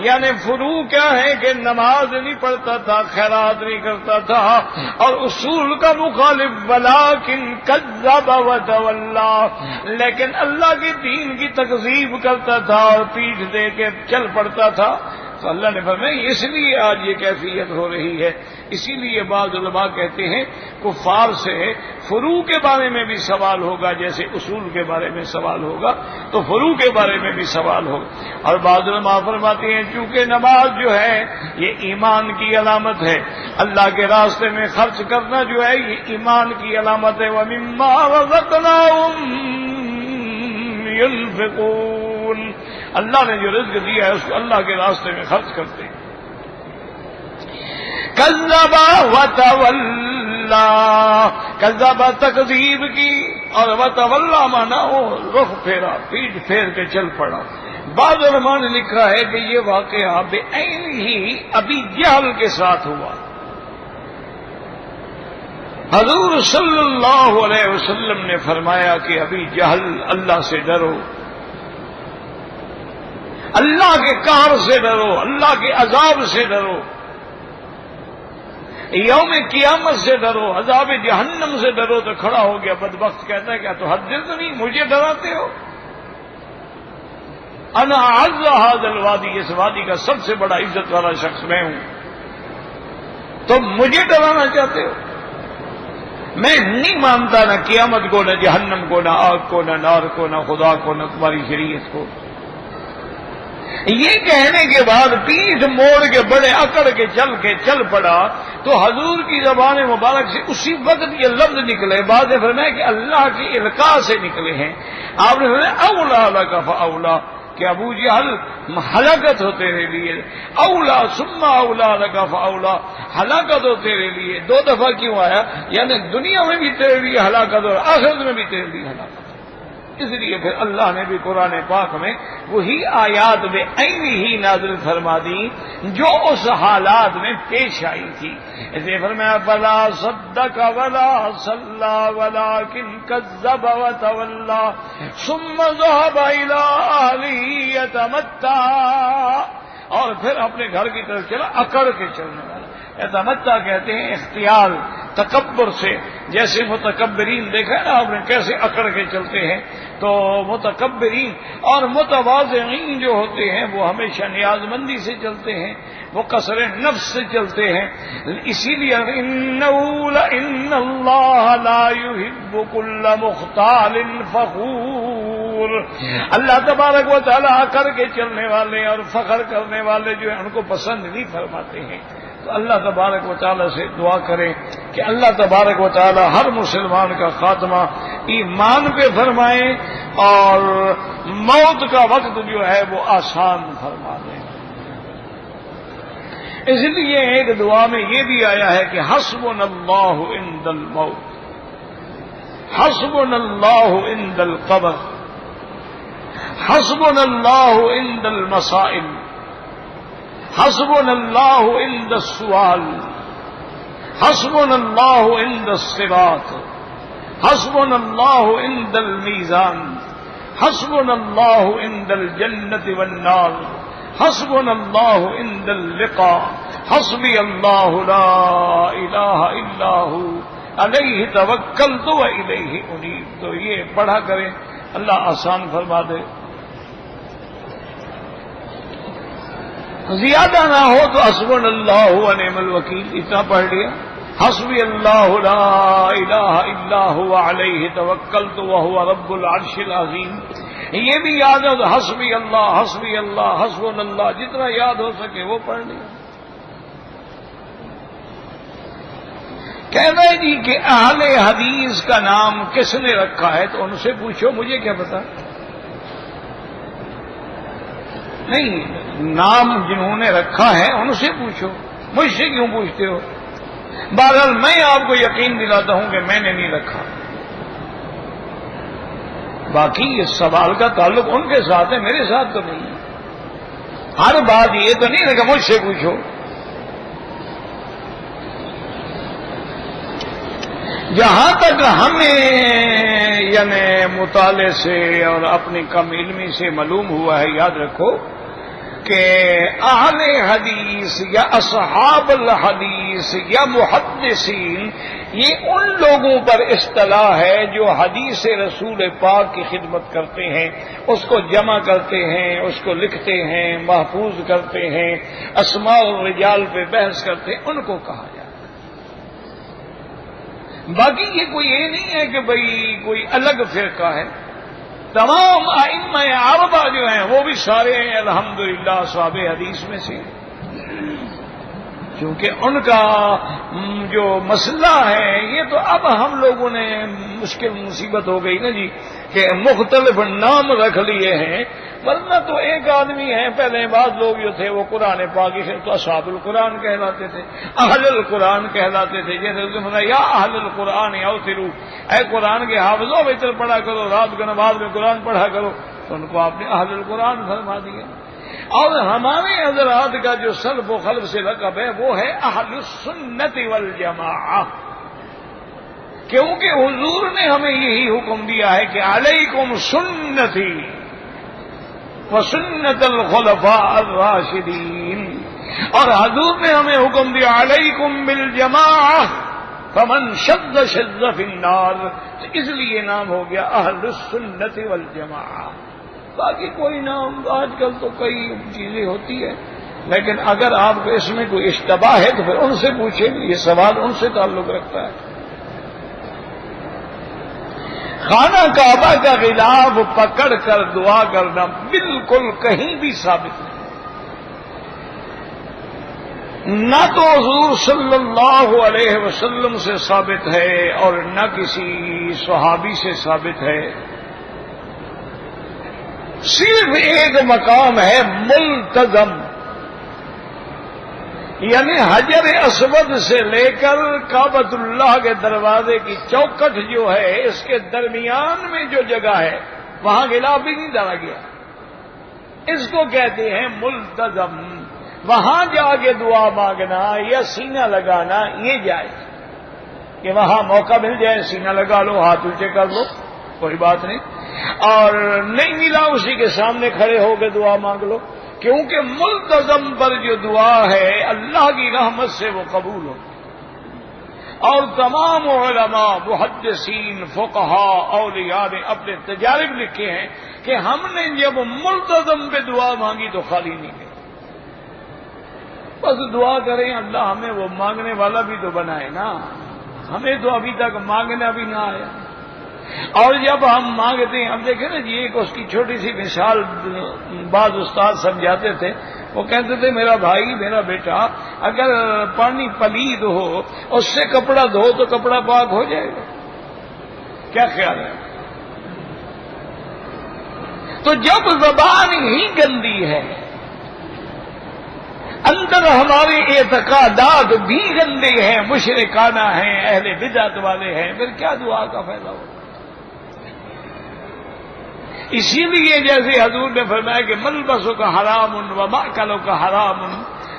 یعنی فروع کیا ہے کہ نماز نہیں پڑھتا تھا, خیرات نہیں کرتا تھا, اور اصول کا مخالف ولکن کذب وتولی, لیکن اللہ کے دین کی تکذیب کرتا تھا اور پیٹھ دے کے چل پڑتا تھا. تو اللہ نے فرمایا اس لیے آج یہ کیفیت ہو رہی ہے. اسی لیے بعض علماء کہتے ہیں کفار سے فروع کے بارے میں بھی سوال ہوگا جیسے اصول کے بارے میں سوال ہوگا, تو فروع کے بارے میں بھی سوال ہوگا. اور بعض علماء فرماتے ہیں چونکہ نماز جو ہے یہ ایمان کی علامت ہے, اللہ کے راستے میں خرچ کرنا جو ہے یہ ایمان کی علامت ہے. وَمِمَّا رَزَقْنَاهُمْ يُنْفِقُونَ. اللہ نے جو رزق دیا ہے اس کو اللہ کے راستے میں خرچ کرتے ہیں. کذب وتولی, کذب تکذیب کی, اور وتولی مانا وہ رخ پھیرا, پیٹ پھیر کے چل پڑا. بعض علماء نے لکھا ہے کہ یہ واقعہ بے عین ہی ابی جہل کے ساتھ ہوا. حضور صلی اللہ علیہ وسلم نے فرمایا کہ ابی جہل اللہ سے ڈرو, اللہ کے قہر سے ڈرو, اللہ کے عذاب سے ڈرو, یوم قیامت سے ڈرو, عذاب جہنم سے ڈرو. تو کھڑا ہو گیا بدبخت, کہتا ہے کیا تو حد نہیں مجھے ڈراتے ہو؟ انا اعز ھذا الوادی, اس وادی کا سب سے بڑا عزت والا شخص میں ہوں, تو مجھے ڈرانا چاہتے ہو؟ میں نہیں مانتا نہ قیامت کو, نہ جہنم کو, نہ آگ کو, نہ نار کو, نہ خدا کو, نہ تمہاری شریعت کو. یہ کہنے کے بعد پیٹھ موڑ کے بڑے اکڑ کے چل پڑا. تو حضور کی زبان مبارک سے اسی وقت یہ لفظ نکلے. بعد نے فرمایا کہ اللہ کی القاء سے نکلے ہیں. آپ نے فرمایا اولا لک فاولا, کہ ابو جہل ہلاکت ہو تیرے لیے, اولا ثم اولا لک فاولا, ہلاکت ہو تیرے لیے. 2 دفعہ کیوں آیا؟ یعنی دنیا میں بھی تیرے لیے ہلاکت اور آخرت میں بھی تیرے لیے ہلاکت. اس لیے پھر اللہ نے بھی قرآن پاک میں وہی آیات میں عین ہی نازل فرما دی جو اس حالات میں پیش آئی تھی. اسے فرمایا فلا صدق ولا صلی ولکن کذب وتولی ثم ذهب الى اهله يتمتع, اور پھر اپنے گھر کی طرف چلا, اکڑ کے چلنے والا. یتمتع کہتے ہیں اختیار, تکبر سے، جیسے متکبرین دیکھا نا آپ نے کیسے اکڑ کے چلتے ہیں، تو متکبرین اور متواضعین جو ہوتے ہیں وہ ہمیشہ نیاز مندی سے چلتے ہیں، وہ قصر نفس سے چلتے ہیں. اسی لیے ان اللہ لا يحب كل مختال فخور، اللہ تبارک و تعالیٰ کر کے چلنے والے اور فخر کرنے والے جو ہیں ان کو پسند نہیں فرماتے ہیں. تو اللہ تبارک و تعالیٰ سے دعا کریں کہ اللہ تبارک و تعالیٰ ہر مسلمان کا خاتمہ ایمان پہ فرمائیں اور موت کا وقت جو ہے وہ آسان فرما دیں. اس لیے ایک دعا میں یہ بھی آیا ہے کہ حسبنا اللہ عند الموت، حسبنا اللہ عند القبر، حسبنا اللہ عند المصائب، حسبنا اللہ عند السؤال، حسبنا اللہ عند الصراط، حسبنا اللہ عند المیزان، حسبنا اللہ عند الجنة والنار، حسبنا اللہ عند اللقاء، حسبی اللہ لا الہ الا ھو علیہ توکلت والیہ انیب. تو یہ پڑھا کریں، اللہ آسان فرما دے. زیادہ نہ ہو تو حسبنا اللہ ونعم الوکیل اتنا پڑھ لیا. حسبی اللہ لا الہ الا ھو علیہ توکلت وہو رب العرش العظیم. یہ بھی یاد ہو تو حسبی اللہ حسبنا اللہ جتنا یاد ہو سکے وہ پڑھ لیا. کہنا ہے جی کہ اہل حدیث کا نام کس نے رکھا ہے تو ان سے پوچھو، مجھے کیا پتا. نہیں، نام جنہوں نے رکھا ہے ان سے پوچھو، مجھ سے کیوں پوچھتے ہو؟ بہرحال میں آپ کو یقین دلاتا ہوں کہ میں نے نہیں رکھا. باقی اس سوال کا تعلق ان کے ساتھ ہے، میرے ساتھ تو نہیں ہے. ہر بات یہ تو نہیں ہے کہ مجھ سے پوچھو. جہاں تک ہمیں یعنی مطالعے سے اور اپنی کم علمی سے معلوم ہوا ہے، یاد رکھو کہ اہل حدیث یا اصحاب الحدیث یا محدثین یہ ان لوگوں پر اصطلاح ہے جو حدیث رسول پاک کی خدمت کرتے ہیں، اس کو جمع کرتے ہیں، اس کو لکھتے ہیں، محفوظ کرتے ہیں، اسماء الرجال پہ بحث کرتے ہیں، ان کو کہا جاتا ہے. باقی یہ کوئی یہ نہیں ہے کہ بھئی کوئی الگ فرقہ ہے. تمام ائمہ اربعہ جو ہیں وہ بھی سارے ہیں الحمدللہ اصحاب حدیث میں سے، کیونکہ ان کا جو مسئلہ ہے یہ تو اب ہم لوگوں نے مشکل مصیبت ہو گئی نا جی کہ مختلف نام رکھ لیے ہیں. ورنہ تو ایک آدمی ہے، پہلے بعض لوگ جو تھے وہ قرآن پاک سے تو اصحاب القرآن کہلاتے تھے، اہل القرآن کہلاتے تھے. جیسے یا اہل القرآن اوترو، اے قرآن کے حافظوں وتر پڑھا کرو، رات کو نماز میں قرآن پڑھا کرو، تو ان کو آپ نے اہل القرآن فرما دیا. اور ہمارے حضرات کا جو سلف و خلف سے لقب ہے وہ ہے اہل السنت والجماعہ، کیونکہ حضور نے ہمیں یہی حکم دیا ہے کہ علیکم سنتی وسنت الخلفاء الراشدین، اور حضور نے ہمیں حکم دیا علیکم بالجماعہ فمن شد شد فی النار. تو اس لیے نام ہو گیا اہل السنت والجماعہ. باقی کوئی نام آج کل تو کئی چیزیں ہوتی ہیں، لیکن اگر آپ کو اس میں کوئی اشتباہ ہے تو پھر ان سے پوچھیں، یہ سوال ان سے تعلق رکھتا ہے. خانہ کعبہ کا غلاف پکڑ کر دعا کرنا بالکل کہیں بھی ثابت نہیں، نہ تو حضور صلی اللہ علیہ وسلم سے ثابت ہے اور نہ کسی صحابی سے ثابت ہے. صرف ایک مقام ہے ملتزم، یعنی حجر اسود سے لے کر کعبۃ اللہ کے دروازے کی چوکٹ جو ہے اس کے درمیان میں جو جگہ ہے وہاں غلاف بھی نہیں ڈالا گیا. اس کو کہتے ہیں ملتزم. وہاں جا کے دعا مانگنا یا سینہ لگانا یہ جائز کہ وہاں موقع مل جائے سینہ لگا لو، ہاتھ اونچے کر لو، کوئی بات نہیں. اور نہیں ملا اسی کے سامنے کھڑے ہو کے دعا مانگ لو، کیونکہ ملتزم پر جو دعا ہے اللہ کی رحمت سے وہ قبول ہو. اور تمام علماء محدثین فقہا اولیاء نے اپنے تجارب لکھے ہیں کہ ہم نے جب ملتزم پہ دعا مانگی تو خالی نہیں گئی. بس دعا کریں اللہ ہمیں وہ مانگنے والا بھی تو بنائے نا. ہمیں تو ابھی تک مانگنا بھی نہ آیا. اور جب ہم مانگتے ہیں، ہم دیکھیں نا جی، ایک اس کی چھوٹی سی مثال بعض استاد سمجھاتے تھے. وہ کہتے تھے میرا بھائی، میرا بیٹا، اگر پانی پلید ہو اس سے کپڑا دھو تو کپڑا پاک ہو جائے گا. کیا خیال ہے؟ تو جب زبان ہی گندی ہے، اندر ہمارے اعتقادات بھی گندے ہیں، مشرکانہ ہیں، اہل بدعت والے ہیں، پھر کیا دعا کا فائدہ ہوگا؟ اسی لیے جیسے حضور نے فرمایا کہ ملبسوں کا حرام و ماکلوں کا حرام،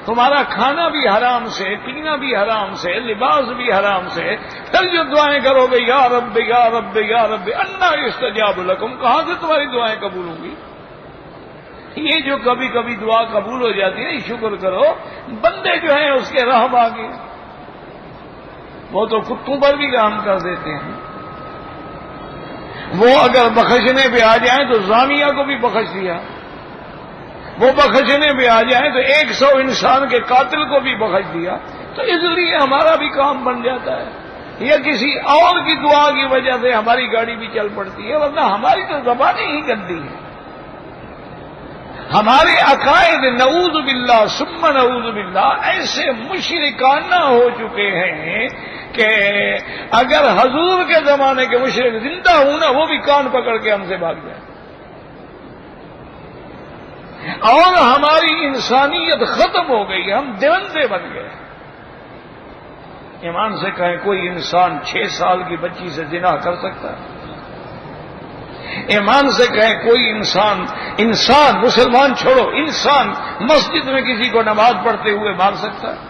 تمہارا کھانا بھی حرام سے، پینا بھی حرام سے، لباس بھی حرام سے، پھر جو دعائیں کرو گے یا رب یا رب یا رب انا یستجاب لکم، کہاں سے تمہاری دعائیں قبول ہوں گی؟ یہ جو کبھی کبھی دعا قبول ہو جاتی ہے، شکر کرو. بندے جو ہیں اس کے رحم آگے، وہ تو کتوں پر بھی کام کر دیتے ہیں. وہ اگر بخشنے پہ آ جائیں تو زانیہ کو بھی بخش دیا، وہ بخشنے پہ آ جائیں تو 100 انسان کے قاتل کو بھی بخش دیا. تو اس لیے ہمارا بھی کام بن جاتا ہے، یا کسی اور کی دعا کی وجہ سے ہماری گاڑی بھی چل پڑتی ہے. ورنہ ہماری تو زبانیں ہی گندی ہیں. ہمارے عقائد نعوذ باللہ ثم نعوذ باللہ ایسے مشرکانہ ہو چکے ہیں کہ اگر حضور کے زمانے کے مشرک زندہ ہوں نا، وہ بھی کان پکڑ کے ہم سے بھاگ جائیں. اور ہماری انسانیت ختم ہو گئی، ہم درندے بن گئے. ایمان سے کہیں کوئی انسان 6 سال کی بچی سے زنا کر سکتا ہے؟ ایمان سے کہیں کوئی انسان مسلمان چھوڑو، انسان مسجد میں کسی کو نماز پڑھتے ہوئے مار سکتا ہے؟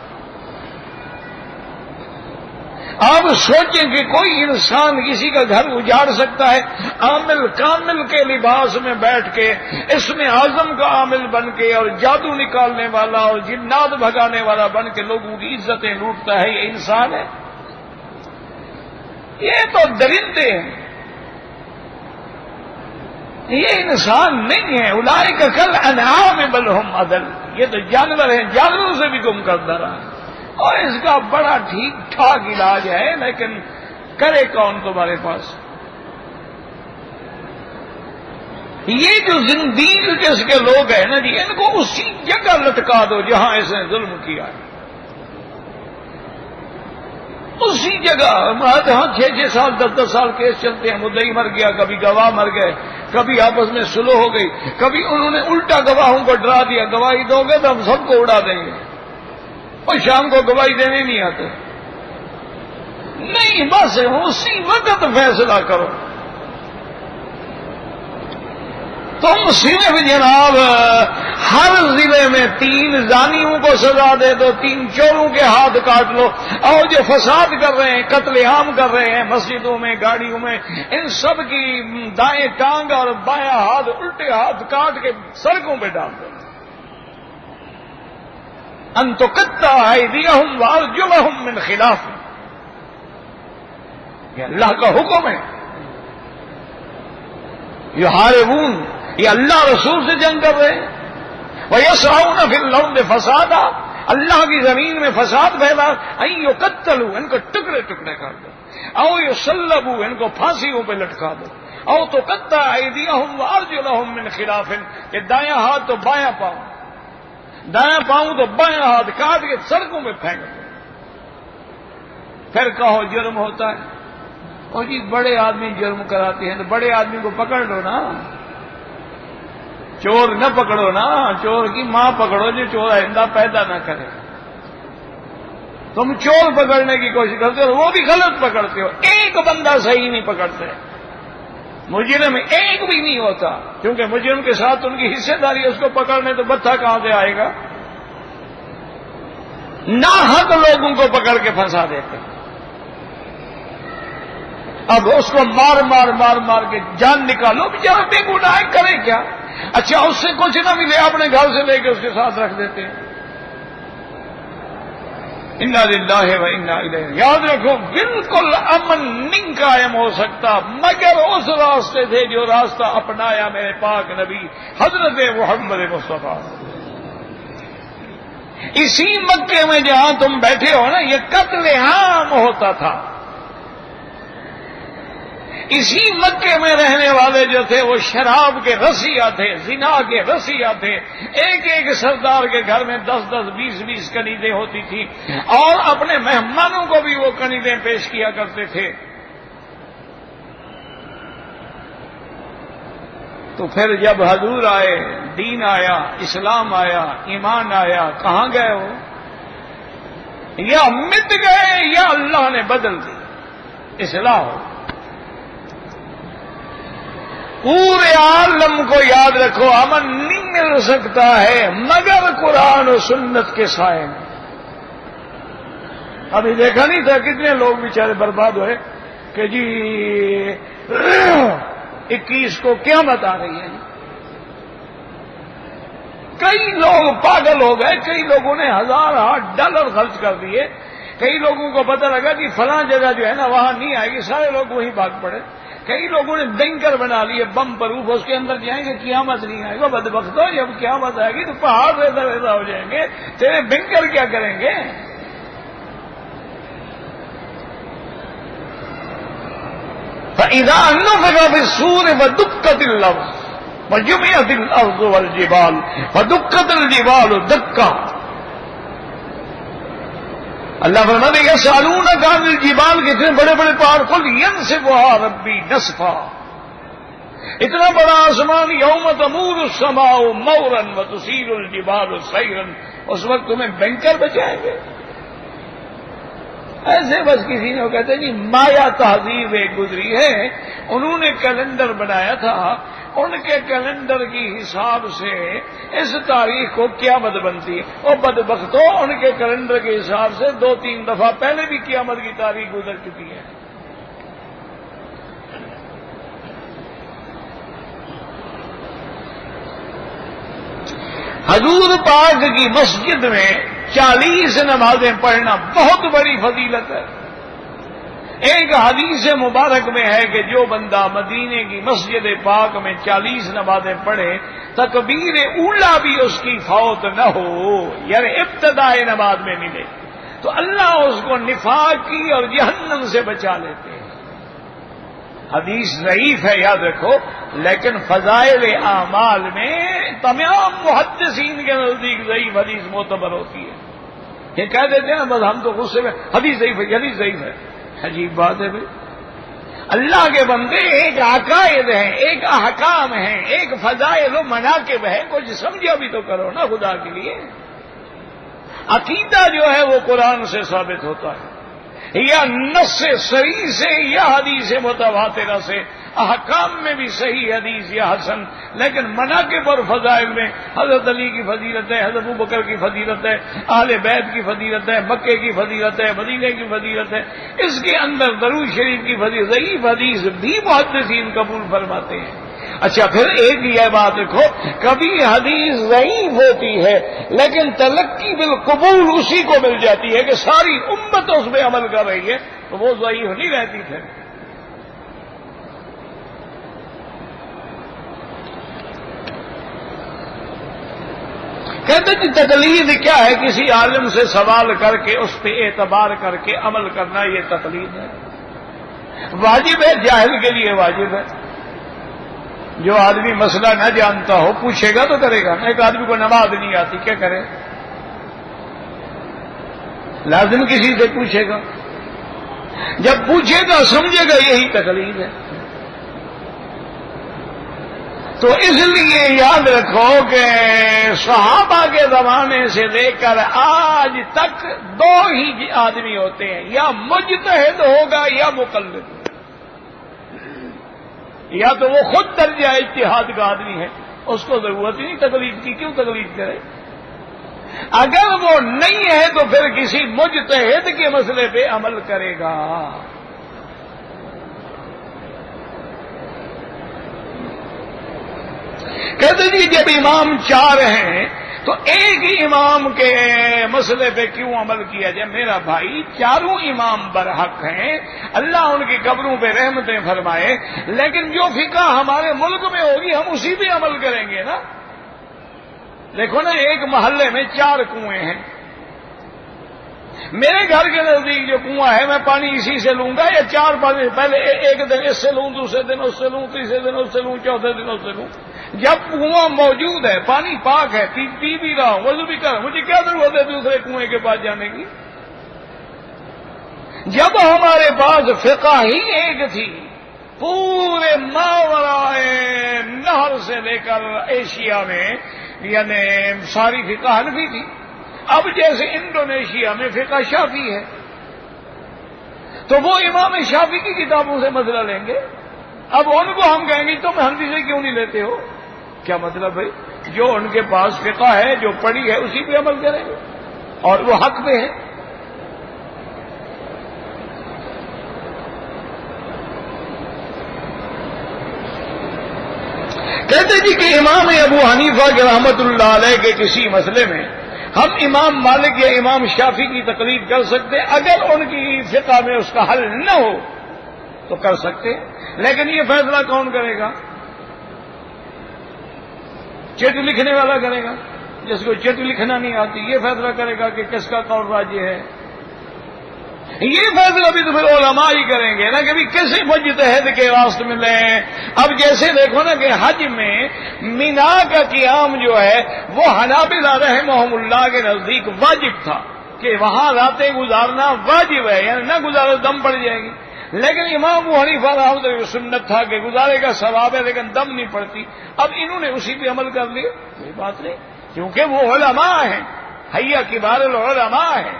آپ سوچیں کہ کوئی انسان کسی کا گھر اجاڑ سکتا ہے؟ عامل کامل کے لباس میں بیٹھ کے، اس میں اعظم کا عامل بن کے، اور جادو نکالنے والا اور جنات بھگانے والا بن کے لوگوں کی عزتیں لوٹتا ہے، یہ انسان ہے؟ یہ تو درندے ہیں، یہ انسان نہیں ہے. اولئک کالانعام بل ہم اضل، یہ تو جانور ہیں، جانوروں سے بھی گم کر رہا ہے. اور اس کا بڑا ٹھیک ٹھاک علاج ہے، لیکن کرے کون تمہارے پاس؟ یہ جو زندیق جس کے لوگ ہیں نا جی، ان کو اسی جگہ لٹکا دو جہاں اس نے ظلم کیا ہے، اسی جگہ. ہاں 6 سال 10 سال کیس چلتے ہیں، مدعی مر گیا، کبھی گواہ مر گئے، کبھی آپس میں سلو ہو گئی، کبھی انہوں نے الٹا گواہوں کو ڈرا دیا، گواہی دو گے تو ہم سب کو اڑا دیں گے، اور شام کو گواہی دینے نہیں آتے. نہیں، بس اسی وقت فیصلہ کرو. تم صرف جناب ہر ضلع میں 3 زانیوں کو سزا دے دو، 3 چوروں کے ہاتھ کاٹ لو، اور جو فساد کر رہے ہیں، قتل عام کر رہے ہیں مسجدوں میں، گاڑیوں میں، ان سب کی دائیں ٹانگ اور بایاں ہاتھ، الٹے ہاتھ کاٹ کے سڑکوں پہ ڈال دو. ان تقطع ایدیہم وارجلہم من خلاف، یہ اللہ کا حکم ہے. یحاربون، یہ اللہ رسول سے جنگ کر رہے ہیں. وَيَسْعَوْنَ فِي الْأَرْضِ فَسَادًا، اللہ کی زمین میں فساد پھیلا. أَن يُقَتَّلُوا، ان کو ٹکڑے ٹکڑے کر دو. أَوْ يُصَلَّبُوا، ان کو پھانسیوں پہ لٹکا دو. أَوْ تُقَطَّعَ أَيْدِيَهُمْ وَأَرْجُلَهُم مِّن خِلَافٍ، کہ دایاں ہاتھ تو بایاں پاؤں، دایاں پاؤں تو بایاں ہاتھ کاٹ کے سڑکوں میں پھینک دو. پھر کہو جرم ہوتا ہے. اور جی بڑے آدمی جرم کراتے ہیں تو بڑے آدمی کو پکڑ لو نا، چور نہ پکڑو نا، چور کی ماں پکڑو جو چور آئندہ پیدا نہ کرے. تم چور پکڑنے کی کوشش کرتے ہو، وہ بھی غلط پکڑتے ہو. ایک بندہ صحیح نہیں پکڑتے، مجرم ایک بھی نہیں ہوتا، کیونکہ مجرم کے ساتھ ان کی حصے داری ہے. اس کو پکڑنے تو بتھا کہاں سے آئے گا؟ ناحق لوگوں کو پکڑ کے پھنسا دیتے. اب اس کو مار مار مار مار کے جان نکالو، بیچارہ بے گناہ کرے کیا؟ اچھا اس سے کچھ نہ ملے، اپنے گھر سے لے کے اس کے ساتھ رکھ دیتے ہیں. انا للہ و انا الیہ۔ یاد رکھو بالکل امن نہیں قائم ہو سکتا مگر اس راستے سے جو راستہ اپنایا میرے پاک نبی حضرت محمد مصطفیٰ۔ اسی مکے میں جہاں تم بیٹھے ہو نا، یہ قتل عام ہوتا تھا۔ اسی مکے میں رہنے والے جو تھے وہ شراب کے رسیہ تھے، زنا کے رسیہ تھے۔ ایک ایک سردار کے گھر میں 10-10 20-20 کنیزیں ہوتی تھی، اور اپنے مہمانوں کو بھی وہ کنیزیں پیش کیا کرتے تھے۔ تو پھر جب حضور آئے، دین آیا، اسلام آیا، ایمان آیا، کہاں گئے ہو؟ یا مٹ گئے یا اللہ نے بدل دی۔ اصلاح ہو۔ پورے عالم کو یاد رکھو، امن نہیں مل سکتا ہے مگر قرآن و سنت کے سائے میں۔ ابھی دیکھا نہیں تھا کتنے لوگ بیچارے برباد ہوئے کہ جی 21 کو قیامت آ رہی ہے۔ کئی لوگ پاگل ہو گئے، کئی لوگوں نے $1000 خرچ کر دیے، کئی لوگوں کو پتہ لگا کہ فلاں جگہ جو ہے نا وہاں نہیں آئے گی، سارے لوگ وہیں بھاگ پڑے۔ کئی لوگوں نے بینکر بنا لیے، بم پروف، اس کے اندر جائیں گے قیامت نہیں آئے گا۔ بدبختو، جب قیامت آئے گی تو پہاڑ ریزا ریزا ہو جائیں گے، تیرے بینکر کیا کریں گے؟ فَإِذَا نُفِخَ فِي الصُّورِ وَدُكَّتِ الْأَرْضُ وَجُمِعَتِ الْأَرْضُ وَالْجِبَالُ وَدُكَّتِ الْجِبَالُ دَكًّا۔ اللہ فرماتے ہیں یسألونک عن الجبال، کے اتنے بڑے بڑے پہاڑ، قل ینسفها ربی نسفا۔ اتنا بڑا آسمان، یوم تمور السماء مورا وتسیر الجبال سیرا، اس وقت تمہیں بینکر بچائیں گے؟ ایسے بس کسی نے کہتے ہیں جی مایا تہذیب ایک گزری ہے، انہوں نے کیلنڈر بنایا تھا، ان کے کیلنڈر کی حساب سے اس تاریخ کو قیامت بنتی ہے۔ اور بدبختوں، ان کے کیلنڈر کے حساب سے 2-3 دفعہ پہلے بھی قیامت کی تاریخ گزر چکی ہے۔ حضور پاک کی مسجد میں 40 نمازیں پڑھنا بہت بڑی فضیلت ہے۔ ایک حدیث مبارک میں ہے کہ جو بندہ مدینے کی مسجد پاک میں 40 نمازیں پڑھے، تکبیر اولا بھی اس کی فوت نہ ہو، یعنی ابتدائے نماز میں ملے، تو اللہ اس کو نفاق کی اور جہنم سے بچا لیتے ہیں۔ حدیث ضعیف ہے یاد رکھو، لیکن فضائل اعمال میں تمام محدثین کے نزدیک ضعیف حدیث معتبر ہوتی ہے۔ یہ کہہ دیتے ہیں نا بس ہم تو غصے میں حدیث ضعیف ہے، حدیث ضعیف ہے۔ عجیب بات ہے بھائی، اللہ کے بندے ایک عقائد ہیں، ایک احکام ہیں، ایک فضائل و مناقب ہیں، کچھ سمجھا بھی تو کرو نا خدا کے لیے۔ عقیدہ جو ہے وہ قرآن سے ثابت ہوتا ہے، یا نص صحیح سے یا حدیث متواترہ سے، احکام میں بھی صحیح حدیث یا حسن، لیکن مناقب اور فضائل میں حضرت علی کی فضیلت ہے، حضرت ابوبکر کی فضیلت ہے، اہل بیت کی فضیلت ہے، مکے کی فضیلت ہے، مدینے کی فضیلت ہے، اس کے اندر درود شریف کی فضیلت، ضعیف حدیث بھی محدثین قبول فرماتے ہیں۔ اچھا پھر ایک یہ بات دیکھو، کبھی حدیث ضعیف ہوتی ہے لیکن تلقی بالقبول اسی کو مل جاتی ہے کہ ساری امت اس پہ عمل کر رہی ہے، تو وہ ضعیف نہیں رہتی پھر۔ کہتے ہیں تقلید کیا ہے؟ کسی عالم سے سوال کر کے اس پہ اعتبار کر کے عمل کرنا، یہ تقلید ہے۔ واجب ہے، جاہل کے لیے واجب ہے۔ جو آدمی مسئلہ نہ جانتا ہو پوچھے گا تو کرے گا۔ ایک آدمی کو نماز نہیں آتی، کیا کرے؟ لازم کسی سے پوچھے گا، جب پوچھے گا سمجھے گا، یہی تقلید ہے۔ تو اس لیے یاد رکھو کہ صحابہ کے زمانے سے لے کر آج تک 2 ہی آدمی ہوتے ہیں، یا مجتہد ہوگا یا مقلد، یا تو وہ خود درجہ اجتہاد کا آدمی ہے، اس کو ضرورت ہی نہیں تقلید کی، کیوں تقلید کرے؟ اگر وہ نہیں ہے تو پھر کسی مجتہد کے مسئلے پہ عمل کرے گا۔ کہتے جی جب امام 4 ہیں تو ایک ہی امام کے مسئلے پہ کیوں عمل کیا جائے؟ میرا بھائی چاروں امام برحق ہیں، اللہ ان کی قبروں پہ رحمتیں فرمائے، لیکن جو فقہ ہمارے ملک میں ہوگی ہم اسی پہ عمل کریں گے نا۔ دیکھو نا، ایک محلے میں 4 کنویں ہیں، میرے گھر کے نزدیک جو کنواں ہے میں پانی اسی سے لوں گا یا 4 پانی پہلے ایک دن اس سے لوں، دوسرے دن اس سے لوں، تیسرے دن اس سے لوں، چوتھے دن اس سے لوں؟ جب کنواں موجود ہے، پانی پاک ہے، پی بھی رہا ہوں، وضو بھی کر رہا ہوں، مجھے کیا ضرورت ہے دوسرے کنویں کے پاس جانے کی؟ جب ہمارے پاس فقہ ہی ایک تھی، پورے ماورائے نہر سے لے کر ایشیا میں، یعنی ساری فقہ حنفی تھی۔ اب جیسے انڈونیشیا میں فقہ شافی ہے، تو وہ امام شافی کی کتابوں سے مسئلہ لیں گے۔ اب ان کو ہم کہیں گے تم حنفی سے کیوں نہیں لیتے ہو؟ کیا مطلب ہے؟ جو ان کے پاس فقہ ہے، جو پڑھی ہے، اسی پہ عمل کریں گے اور وہ حق پہ ہے۔ کہتے جی کہ امام ابو حنیفہ کے رحمت اللہ علیہ کے کسی مسئلے میں ہم امام مالک یا امام شافی کی تقلید کر سکتے، اگر ان کی فقہ میں اس کا حل نہ ہو تو کر سکتے، لیکن یہ فیصلہ کون کرے گا؟ چٹ لکھنے والا کرے گا، جس کو چٹ لکھنا نہیں آتی، یہ فیصلہ کرے گا کہ کس کا قول راجح ہے۔ یہ فیصلہ بھی تو پھر علماء ہی کریں گے نا، کہ بھی کسی مجتہد کے راست میں لیں۔ اب جیسے دیکھو نا کہ حج میں مینا کا قیام جو ہے وہ حنابلہ رحمہم اللہ کے نزدیک واجب تھا، کہ وہاں راتیں گزارنا واجب ہے، یعنی نہ گزارو دم پڑ جائے گی۔ لیکن امام ابو حنیفہ رحمۃ اللہ سنت تھا کہ گزارے کا ثواب ہے لیکن دم نہیں پڑتی۔ اب انہوں نے اسی پہ عمل کر لیا، کوئی بات نہیں، کیونکہ وہ علماء ہیں، حیا کبار العلماء ہیں،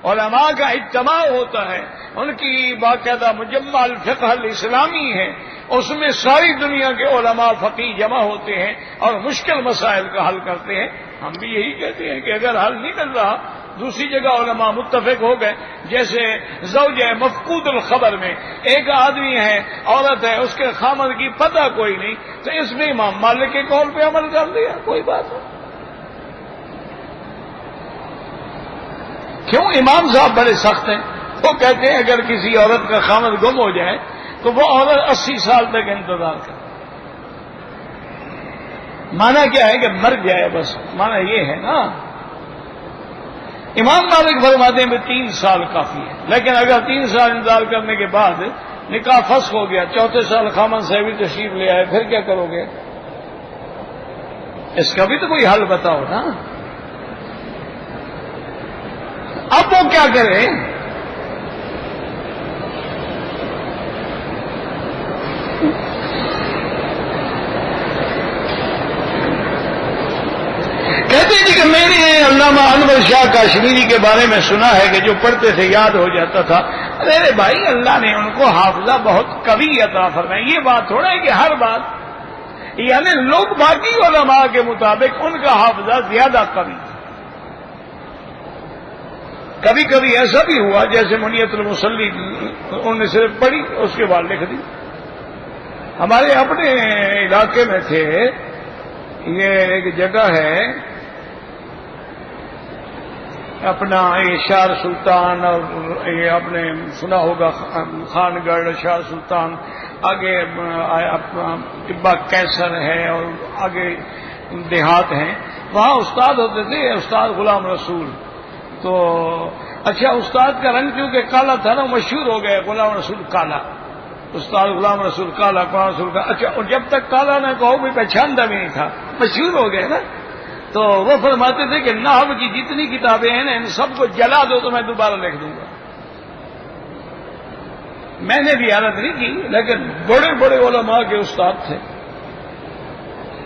علماء کا اجتماع ہوتا ہے، ان کی باقاعدہ مجمع الفقہ الاسلامی ہے، اس میں ساری دنیا کے علماء فقیہ جمع ہوتے ہیں اور مشکل مسائل کا حل کرتے ہیں۔ ہم بھی یہی کہتے ہیں کہ اگر حل نہیں مل رہا، دوسری جگہ علماء متفق ہو گئے، جیسے زوج مفقود الخبر میں ایک آدمی ہے، عورت ہے، اس کے خامد کی پتہ کوئی نہیں، تو اس میں امام مالک کے قول پہ عمل کر دیا، کوئی بات نہیں۔ کیوں؟ امام صاحب بڑے سخت ہیں، وہ کہتے ہیں اگر کسی عورت کا خامد گم ہو جائے تو وہ عورت 80 سال تک انتظار کرے۔ مانا کیا ہے کہ مر جائے، بس مانا یہ ہے نا۔ امام مالک فرماتے ہیں 3 سال کافی ہے، لیکن اگر 3 سال انتظار کرنے کے بعد نکاح فسخ ہو گیا، 4تھے سال خامد صاحب تشریف لے آئے، پھر کیا کرو گے؟ اس کا بھی تو کوئی حل بتاؤ نا۔ اب وہ کیا کرے؟ کہتے ہیں کہ میں نے علامہ انور شاہ کاشمیری کے بارے میں سنا ہے کہ جو پڑھتے تھے یاد ہو جاتا تھا۔ ارے بھائی، اللہ نے ان کو حافظہ بہت قوی عطا فرمایا۔ یہ بات تھوڑا ہے کہ ہر بات، یعنی لوگ باقی علماء کے مطابق ان کا حافظہ زیادہ قوی، کبھی کبھی ایسا بھی ہوا جیسے منیت المصلی انہوں نے صرف پڑھی، اس کے بعد لکھ دی۔ ہمارے اپنے علاقے میں تھے، یہ ایک جگہ ہے اپنا، یہ شار سلطان، اور یہ آپ نے سنا ہوگا خان گڑھ، شار سلطان، آگے ٹبا کیسر ہے اور آگے دیہات ہیں، وہاں استاد ہوتے تھے، استاد غلام رسول۔ تو اچھا، استاد کا رنگ کیونکہ کالا تھا نا، مشہور ہو گیا غلام رسول کالا، استاد غلام رسول کالا، غلام رسول کا۔ اچھا، اور جب تک کالا نہ کہو بھی پہچاندہ بھی نہیں تھا، مشہور ہو گئے نا۔ تو وہ فرماتے تھے کہ نحو کی جتنی کتابیں ہیں نا، ان سب کو جلا دو تو میں دوبارہ لکھ دوں گا۔ میں نے بھی عادت نہیں کی، لیکن بڑے بڑے علماء کے استاد تھے،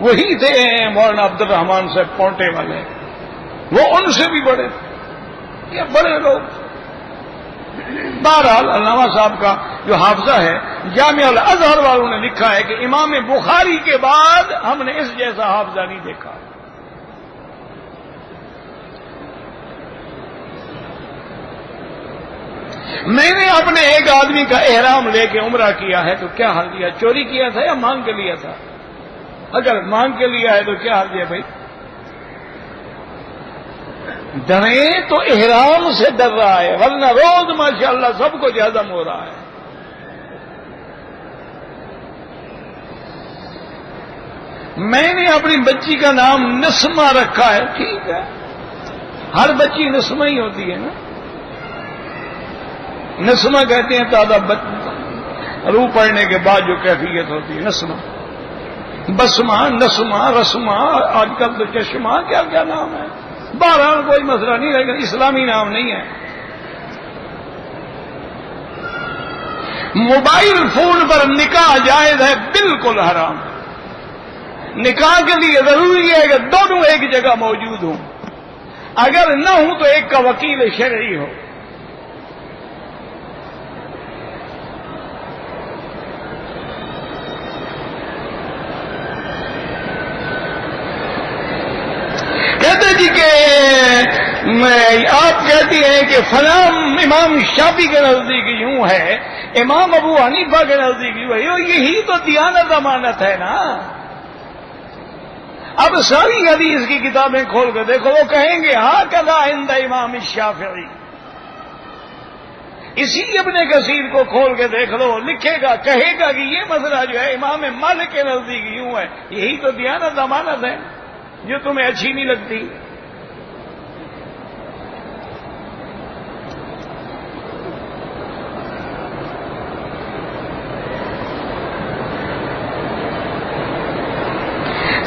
وہی تھے مولانا عبد الرحمان صاحب پونٹے والے، وہ ان سے بھی بڑے تھے، یہ بڑے لوگ۔ بہرحال علامہ صاحب کا جو حافظہ ہے، جامعہ الازہر والوں نے لکھا ہے کہ امام بخاری کے بعد ہم نے اس جیسا حافظہ نہیں دیکھا۔ میں نے اپنے ایک آدمی کا احرام لے کے عمرہ کیا ہے، تو کیا حل دیا؟ چوری کیا تھا یا مانگ کے لیا تھا؟ اگر مانگ کے لیا ہے تو کیا حل دیا بھائی؟ ڈرے تو احرام سے ڈر رہا ہے، ورنہ روز ماشاءاللہ سب کچھ ہضم ہو رہا ہے۔ میں نے اپنی بچی کا نام نسمہ رکھا ہے، ٹھیک ہے، ہر بچی نسمہ ہی ہوتی ہے نا، نسمہ کہتے ہیں تازہ روح پڑنے کے بعد جو کیفیت ہوتی ہے نسمہ، بسمہ، نسمہ، رسمہ، آج کل تو چشمہ، کیا کیا نام ہے، بہرحال کوئی مسئلہ نہیں، لیکن اسلامی نام نہیں ہے۔ موبائل فون پر نکاح جائز ہے، بالکل حرام ہے۔ نکاح کے لیے ضروری ہے کہ دونوں ایک جگہ موجود ہوں، اگر نہ ہوں تو ایک کا وکیل شرعی ہو۔ کہتے جی کہ آپ کہتی ہیں کہ فلاں امام شافعی کے نزدیک یوں ہے، امام ابو حنیفہ کے نزدیک یوں ہے، یہی تو دیانت امانت ہے نا۔ اب ساری حدیث کی کتابیں کھول کے دیکھو، وہ کہیں گے ہاں کذا عند امام الشافعی، اسی ابن کثیر کو کھول کے دیکھ لو، لکھے گا، کہے گا کہ یہ مسئلہ جو ہے امام مالک کے نزدیک یوں ہے، یہی تو دیانت امانت ہے جو تمہیں اچھی نہیں لگتی۔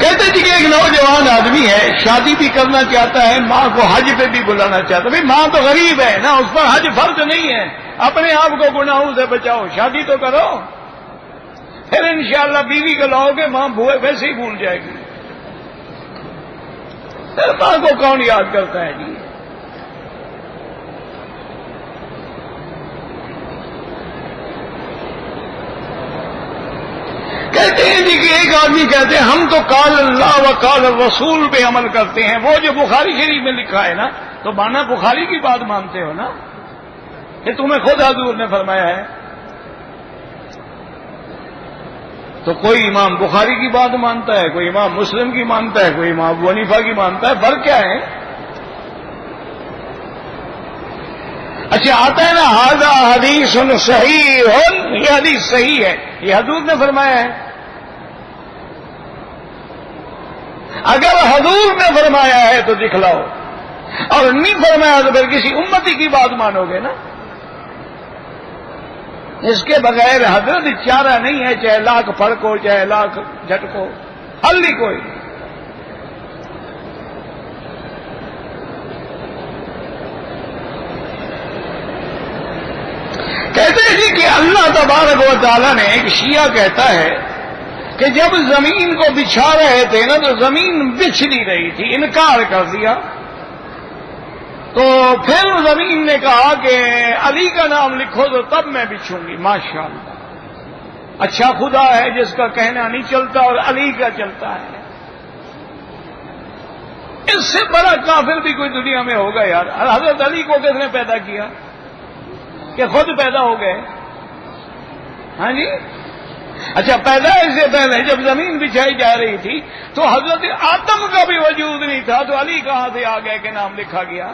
کہتے جی کہ ایک نوجوان آدمی ہے، شادی بھی کرنا چاہتا ہے، ماں کو حج پہ بھی بلانا چاہتا ہے، بھائی ماں تو غریب ہے نا، اس پر حج فرض نہیں ہے، اپنے آپ کو گناہوں سے بچاؤ، شادی تو کرو، پھر انشاءاللہ بیوی کو لاؤ گے، ماں ویسے ہی بھول جائے گی، پھر ماں کو کون یاد کرتا ہے جی۔ کہتے ہیں جی کہ ایک آدمی کہتے ہیں ہم تو قال اللہ و قال الرسول پہ عمل کرتے ہیں، وہ جو بخاری شریف میں لکھا ہے نا، تو مانا بخاری کی بات مانتے ہو نا، کہ تمہیں خود حضور نے فرمایا ہے، تو کوئی امام بخاری کی بات مانتا ہے، کوئی امام مسلم کی مانتا ہے، کوئی امام ابو حنیفہ کی مانتا ہے، فرق کیا ہے؟ اچھا آتا ہے نا ھذا حدیث صحیح، یہ حدیث صحیح ہے، یہ حضور نے فرمایا ہے۔ اگر حضور نے فرمایا ہے تو دکھلاؤ، اور نہیں فرمایا تو پھر کسی امتی کی بات مانو گے نا، اس کے بغیر حضرت چارہ نہیں ہے، چاہے لاکھ فرق ہو، چاہے لاکھ جھٹک ہو، حل ہی کوئی۔ کہتے ہیں جی کہ اللہ تبارک و تعالیٰ نے، ایک شیعہ کہتا ہے کہ جب زمین کو بچھا رہے تھے نا تو زمین بچھ نہیں رہی تھی، انکار کر دیا، تو پھر زمین نے کہا کہ علی کا نام لکھو تو تب میں بچھوں گی۔ ماشاءاللہ، اچھا خدا ہے جس کا کہنا نہیں چلتا اور علی کا چلتا ہے، اس سے بڑا کافر بھی کوئی دنیا میں ہوگا یار۔ حضرت علی کو کس نے پیدا کیا کہ خود پیدا ہو گئے؟ ہاں جی، اچھا پیدا سے پہلے جب زمین بچھائی جا رہی تھی تو حضرت آدم کا بھی وجود نہیں تھا، تو علی کہاں سے آ گئے کہ نام لکھا گیا؟